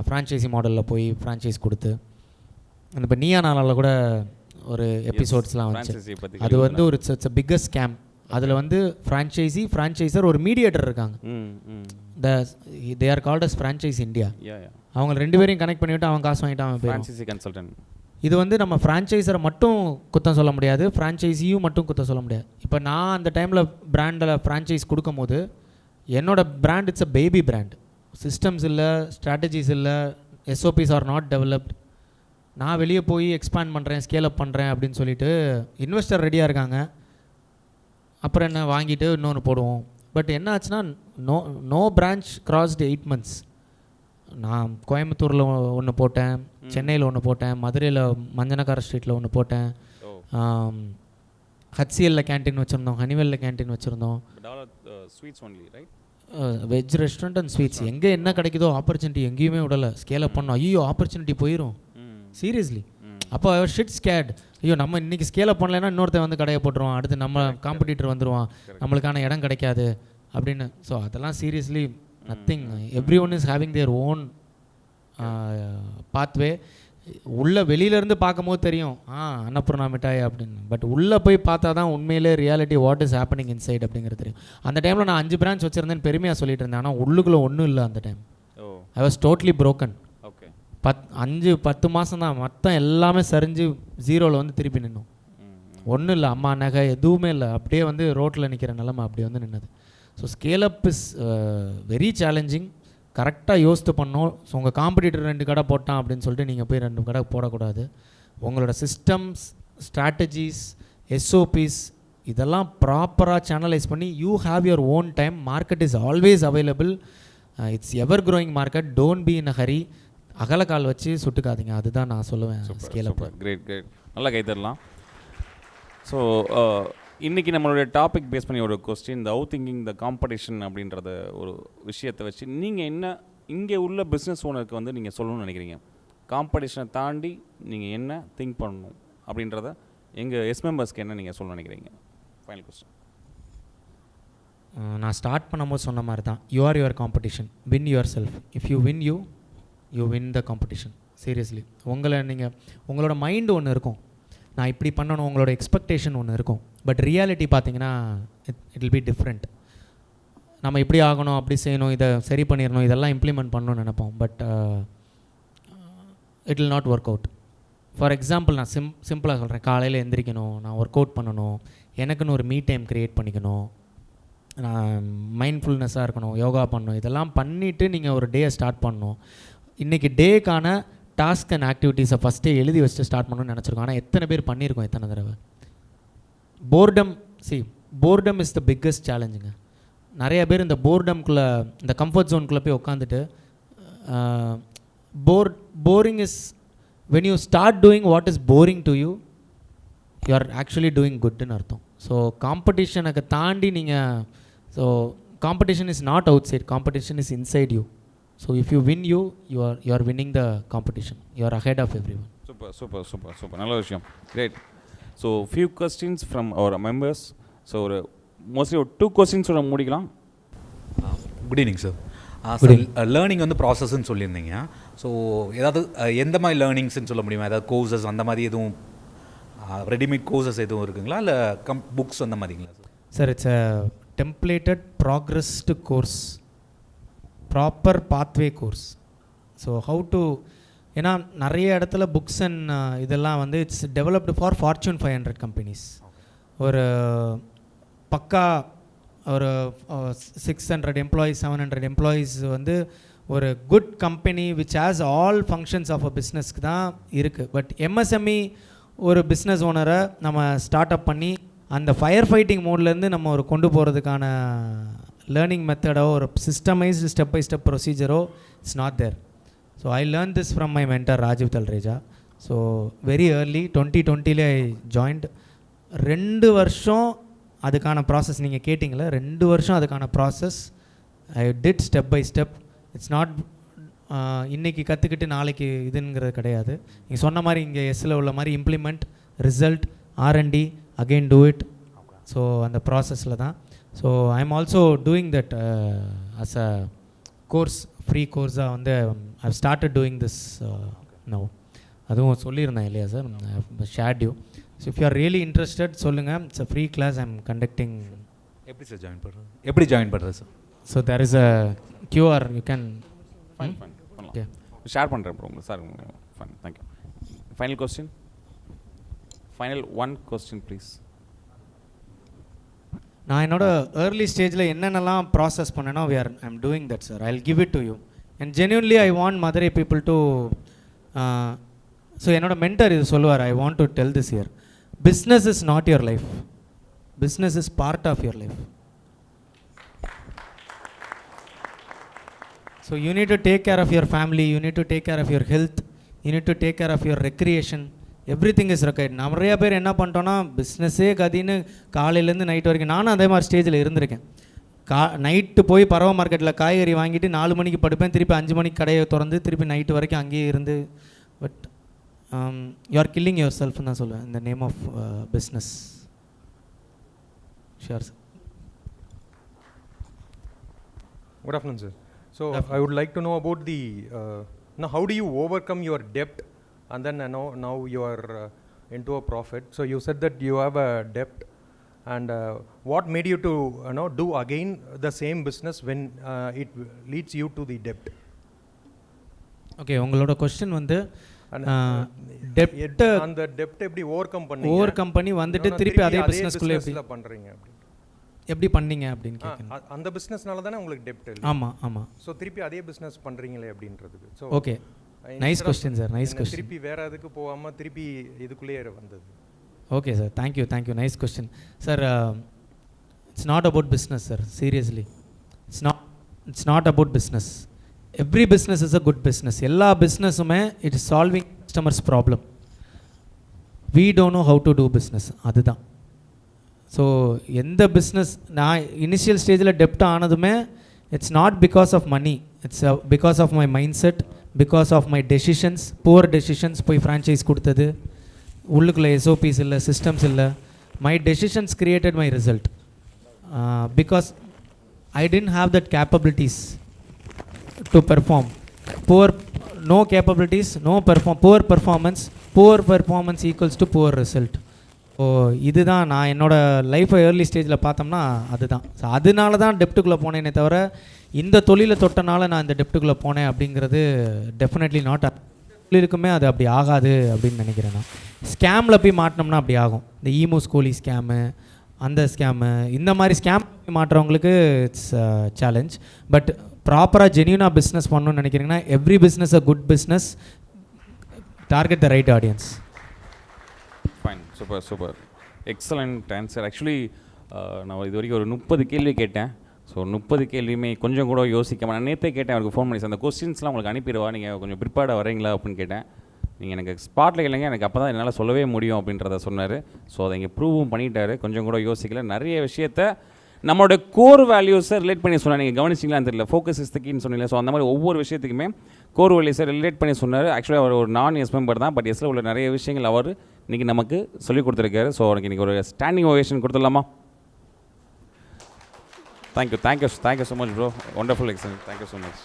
ஃப்ரான்ச்சைசி மாடலில் போய் ஃப்ரான்ச்சைஸ் கொடுத்து, அந்த இப்போ நீயா நாளால் கூட ஒரு எபிசோட்ஸ்லாம் வந்துச்சு. அது வந்து ஒரு இட்ஸ் பிக்கஸ்ட் ஸ்கேம். அதில் வந்து ஃப்ரான்ச்சைசர் ஒரு மீடியேட்டர் இருக்காங்க. They are called as franchise India. அவங்க 2 பேரையும் கனெக்ட் பண்ணிவிட்டு அவன் காசு வாங்கிட்டு அவன் பேர். இது வந்து நம்ம ஃப்ரான்ச்சைசரை மட்டும் குத்தம் சொல்ல முடியாது, ஃப்ரான்ச்சைஸியும் மட்டும் குத்தம் சொல்ல முடியாது. இப்போ நான் அந்த டைமில் பிராண்டில் ஃப்ரான்ச்சைஸ் கொடுக்கும் போது என்னோட brand it's a baby brand. Systems இல்லை, ஸ்ட்ராட்டஜிஸ் இல்லை, SOPs ஆர் நாட் டெவலப்ட். நான் வெளியே போய் எக்ஸ்பேண்ட் பண்ணுறேன், ஸ்கேல் அப் பண்ணுறேன் அப்படின்னு சொல்லிட்டு இன்வெஸ்டர் ரெடியாக இருக்காங்க. அப்புறம் என்ன வாங்கிட்டு இன்னொன்று போடுவோம். பட் என்ன ஆச்சுன்னா, நோ பிரான்ச் கிராஸ்டு 8 months. நான் கோயம்புத்தூரில் ஒன்று போட்டேன், சென்னையில் ஒன்று போட்டேன், மதுரையில் மஞ்சனக்கார ஸ்ட்ரீட்டில் ஒன்று போட்டேன், HCLல கேன்டீன் வச்சுருந்தோம், ஹனிவெல்ல கேன்டீன் வச்சுருந்தோம். Veg restaurant and sweets. எங்கே என்ன கிடைக்குதோ ஆப்பர்ச்சுனிட்டி எங்கேயுமே விடலை. ஸ்கேல் அப் பண்ணோம். ஐயோ ஆப்பர்ச்சுனிட்டி போயிடும், சீரியஸ்லி. அப்போ ஷிட் ஸ்கேட், ஐயோ நம்ம இன்றைக்கி ஸ்கேல் அப் பண்ணலைன்னா இன்னொருத்தன் வந்து கடையை போட்டுருவான், அடுத்து நம்ம காம்படிட்டர் வந்துடுவான், நம்மளுக்கான இடம் கிடைக்காது அப்படின்னு. ஸோ அதெல்லாம் seriously nothing. Every one is having their own pathway. உள்ளே வெளியிலேருந்து பார்க்கும் போது தெரியும் அன்னபூர்ணா மிட்டாய் அப்படின்னு. பட் உள்ளே போய் பார்த்தா தான் உண்மையிலே reality what is happening inside அப்படிங்கிறது தெரியும். அந்த டைமில் நான் 5 பிரான்ச் வச்சுருந்தேன்னு பெருமையாக சொல்லிட்டு இருந்தேன். ஆனால் உள்ளுக்குள்ளே ஒன்றும் இல்லை. அந்த time I was totally broken. 5-10 மாதம் தான் மொத்தம் எல்லாமே சரிஞ்சு ஜீரோவில் வந்து திருப்பி நின்னோம். ஒன்றும் இல்லை, அம்மா நகை எதுவுமே இல்லை, அப்படியே வந்து ரோட்டில் நிற்கிற நிலமை அப்படி வந்து நின்னது. So scallop is very challenging. கரெக்டாக யோசித்து பண்ணோம். ஸோ உங்கள் காம்படிட்டர் 2 கடை போட்டான் அப்படின்னு சொல்லிட்டு நீங்கள் போய் 2 கடை போடக்கூடாது. உங்களோட சிஸ்டம்ஸ், ஸ்ட்ராட்டஜிஸ், எஸ்ஓபிஸ் இதெல்லாம் ப்ராப்பராக சேனலைஸ் பண்ணி you have your own time. Market is always available. It's ever growing market. Don't be in a hurry. அகலக்கால் வச்சு சுட்டுக்காதீங்க. அதுதான் நான் சொல்லுவேன். ஸ்கேலப். Great great. நல்லா கை தரலாம். ஸோ இன்றைக்கி நம்மளுடைய டாபிக் பேஸ் பண்ணி ஒரு கொஸ்டின், இந்த அவுட் திங்கிங் த காம்படிஷன் அப்படின்றத ஒரு விஷயத்தை வச்சு நீங்கள் என்ன இங்கே உள்ள பிஸ்னஸ் ஓனருக்கு வந்து நீங்கள் சொல்லணும்னு நினைக்கிறீங்க? காம்படிஷனை தாண்டி நீங்கள் என்ன திங்க் பண்ணணும் அப்படின்றத எங்கள் எஸ் மெம்பர்ஸ்க்கு என்ன நீங்கள் சொல்ல நினைக்கிறீங்க? Final question. நான் ஸ்டார்ட் பண்ணும்போது சொன்ன மாதிரி தான், you are your competition. Win your self. If you win you win the competition. Seriously. உங்களோட மைண்டு ஒன்று இருக்கும், நான் இப்படி பண்ணணும், உங்களோட எக்ஸ்பெக்டேஷன் ஒன்று இருக்கும். பட் ரியாலிட்டி பார்த்தீங்கன்னா இட் வில் பி டிஃப்ரெண்ட். நம்ம இப்படி ஆகணும், அப்படி செய்யணும், இதை சரி பண்ணிடணும், இதெல்லாம் இம்ப்ளிமெண்ட் பண்ணணும்னு நினைப்போம். But it will not work out. For example நான் சிம்பிளாக சொல்கிறேன். காலையில் எந்திரிக்கணும், நான் ஒர்க் அவுட் பண்ணணும், எனக்குன்னு ஒரு மீ டைம் க்ரியேட் பண்ணிக்கணும், நான் மைண்ட்ஃபுல்னஸாக இருக்கணும், யோகா பண்ணணும். இதெல்லாம் பண்ணிவிட்டு நீங்கள் ஒரு டேயை ஸ்டார்ட் பண்ணணும். இன்றைக்கி டேக்கான டாஸ்க் அண்ட் ஆக்டிவிட்டீஸை ஃபஸ்ட்டே எழுதி வச்சுட்டு ஸ்டார்ட் பண்ணணும்னு நினச்சிருக்கோம். ஆனால் எத்தனை பேர் பண்ணியிருக்கோம்? எத்தனை தடவை? போர்டம் இஸ் த பிக்கஸ்ட் சேலஞ்சுங்க. நிறைய பேர் இந்த போர்டம்குள்ளே, இந்த கம்ஃபர்ட் ஜோனுக்குள்ளே போய் உட்காந்துட்டு boring is when you start doing what is boring to you, you are actually doing குட்னு அர்த்தம். ஸோ காம்படிஷனுக்கு தாண்டி நீங்கள், so competition is not outside, competition is inside you. So if you win you are winning the competition. You are ahead of everyone. Super. நல்ல விஷயம். Great. So few questions from our members. So mostly 2 questions ஓட முடிக்கலாம். Good evening sir. Sir learning வந்து ப்ராசஸ்ன்னு சொல்லியிருந்தீங்க. So ஏதாவது எந்த மாதிரி லேர்னிங்ஸ்ன்னு சொல்ல முடியுமா? ஏதாவது கோர்சஸ் அந்த மாதிரி எதுவும் ரெடிமேட் கோர்சஸ் எதுவும் இருக்குங்களா, இல்லை புக்ஸ் அந்த மாதிரிங்களா sir? Sir it's a templated progressed course, proper pathway course. So how to, ஏன்னா நிறைய இடத்துல புக்ஸ் அண்ட் இதெல்லாம் வந்து it's developed for fortune 500 companies. ஒரு பக்கா ஒரு 600 எம்ப்ளாயீஸ் 700 எம்ப்ளாயீஸ் வந்து ஒரு good company which has all functions of a பிஸ்னஸ்க்கு தான் இருக்குது. பட் எம்எஸ்எம்இ ஒரு பிஸ்னஸ் ஓனரை நம்ம ஸ்டார்ட் அப் பண்ணி அந்த ஃபயர் ஃபைட்டிங் மோட்லேருந்து நம்ம ஒரு கொண்டு போகிறதுக்கான லேர்னிங் மெத்தடோ ஒரு சிஸ்டமைஸ்டு ஸ்டெப் பை ஸ்டெப் ப்ரொசீஜரோ it's not there. So I learn this from my mentor Rajeev Talreja. So very early 2020 I joined. 2 வருஷம் அதுக்கான ப்ராசஸ். நீங்கள் கேட்டிங்களே, 2 வருஷம் அதுக்கான process I did step by step. It's not இன்றைக்கி கற்றுக்கிட்டு நாளைக்கு இதுங்கிறது கிடையாது. நீங்கள் சொன்ன மாதிரி இங்கே எஸ்ஸில் உள்ள மாதிரி implement, result, R&D, again do it. So அந்த ப்ராசஸில் தான். So I am also doing that as a course, free கோர்ஸாக வந்து I started doing this now. அதுவும் சொல்லியிருந்தேன் இல்லையா sir, shared you. So if you are really interested சொல்லுங்கள். It's a free class I am conducting. எப்படி sir join பண்ணுறது sir? So there is a QR you can. Fine okay, share பண்ணுறேன் bro உங்களுக்கு sir. Fine, thank you. Final question, final 1 question please. நான் என்னோட early ஸ்டேஜில் என்னென்னலாம் process பண்ணேனோ I am doing that sir. I will give it to you and genuinely I want Madurai people to. So என்னோட mentor இது சொல்லுவார், I want to tell this year, business is not your life, business is part of your life. So you need to take care of your family, you need to take care of your health, you need to take care of your recreation. Everything is required. நிறையா பேர் என்ன பண்ணிட்டோன்னா பிஸ்னஸே கதின்னு காலையிலேருந்து night வரைக்கும். நானும் அதே மாதிரி ஸ்டேஜில் இருந்திருக்கேன். நைட்டு போய் பறவை மார்க்கெட்டில் காய்கறி வாங்கிட்டு 4 மணிக்கு படுப்பேன், திருப்பி 5 மணிக்கு கடையை திறந்து திருப்பி நைட்டு வரைக்கும் அங்கேயே இருந்து. But you are killing your செல்ஃப்னு தான் சொல்லுவேன், இந்த name of business. Sure sir. Good afternoon, sir. So I would like to know about the now how do you overcome your debt and then now you are into a profit. So you said that you have a debt, and what made you to do again the same business when it leads you to the debt? Okay, உங்களோட question வந்து டெப்ட் அந்த டெப்ட் எப்படி over come பண்ணி வந்துட்டு திருப்பி அதே பிஸ்னஸ்க்குள்ளே பண்ணுறீங்க எப்படி பண்ணீங்க அப்படின்னு கேட்குறேன். அந்த பிஸ்னஸ்னால தானே உங்களுக்கு டெப்ட்? ஆமாம் ஆமாம். ஸோ திருப்பி அதே பிஸ்னஸ் பண்ணுறீங்களே அப்படின்றதுக்கு. So okay, nice question sir, nice question. திருப்பி வேறு எதுக்கு போகாமல் திருப்பி இதுக்குள்ளேயே வந்தது. Okay sir, thank you thank you, nice question sir. It's not about business sir, seriously it's not about business. Every business is a good business. எல்லா பிஸ்னஸுமே it is solving customers problem. We don't know how to do business, அதுதான். So எந்த business நான் initial ஸ்டேஜில் டெப்ட் ஆனதுமே it's not because of money, it's because of my mindset, because of my decisions, poor decisions. போய் franchise கொடுத்தது, உள்ளுக்குள்ளே SOPs இல்லை, சிஸ்டம்ஸ் இல்லை. My decisions created my result because I didn't have that capabilities to perform. no capabilities, no poor performance equals to poor result. ஸோ இதுதான் நான் என்னோடய லைஃப்பை ஏர்லி ஸ்டேஜில் பார்த்தோம்னா அதுதான். ஸோ அதனால தான் டெப்ட்டுக்குள்ளே போனேனே தவிர இந்த தொழிலை தொட்டனால நான் இந்த டெப்ட்டுக்குள்ளே போனேன் அப்படிங்கிறது டெஃபினெட்லி நாட். தொழிலுக்குமே அது அப்படி ஆகாது அப்படின்னு நினைக்கிறேன் நான். ஸ்கேமில் போய் மாட்டினோம்னா அப்படி ஆகும். இந்த ஈமூஸ் கோலி ஸ்கேமு, அந்த ஸ்கேமு, இந்த மாதிரி ஸ்கேம் மாட்டுறவங்களுக்கு இட்ஸ் சேலஞ்ச். பட் ப்ராப்பராக ஜென்யூனாக பிஸ்னஸ் பண்ணணும்னு நினைக்கிறீங்கன்னா every business a good business. Target the right audience. Fine, super, excellent answer. Actually நான் இது வரைக்கும் ஒரு 30 கேள்வி கேட்டேன். ஸோ 30 கேள்வியுமே கொஞ்சம் கூட யோசிக்காமல் நான் நேற்றே கேட்டேன் அவருக்கு ஃபோன் பண்ணி, அந்த கொஸ்டின்ஸ்லாம் உங்களுக்கு அனுப்பிடுவா, நீங்கள் கொஞ்சம் ப்ரிப்பேர்டாக வரீங்களா அப்படின்னு கேட்டேன். நீங்கள் எனக்கு ஸ்பாட்டில் இல்லைங்க, எனக்கு அப்போ தான் என்னால் சொல்லவே முடியும் அப்படின்றத சொன்னார். ஸோ அதை இங்கே ப்ரூவும் பண்ணிட்டாரு, கொஞ்சம் கூட யோசிக்கல. நிறைய விஷயத்த நம்மளோட கோர் வேல்யூஸை ரிலேட் பண்ணி சொன்னார். நீங்கள் கவனிச்சிங்களான்னு தெரியல, ஃபோக்கஸ் இஸ் த கீன்னு சொன்னீங்க. ஸோ அந்த மாதிரி ஒவ்வொரு விஷயத்துக்குமே கோர் வேல்யூஸை ரிலேட் பண்ணி சொன்னார். ஆக்சுவலாக அவர் ஒரு நான் எஸ் மெம்பர் தான், பட் எஸ்ல உள்ள நிறைய விஷயங்கள் அவர் இன்றைக்கி நமக்கு சொல்லிக் கொடுத்துருக்காரு. ஸோ அவருக்கு இன்றைக்கி ஒரு ஸ்டாண்டிங் ஓவேஷன் கொடுத்துடலாமா? Thank you so much bro, wonderful excellent, thank you so much.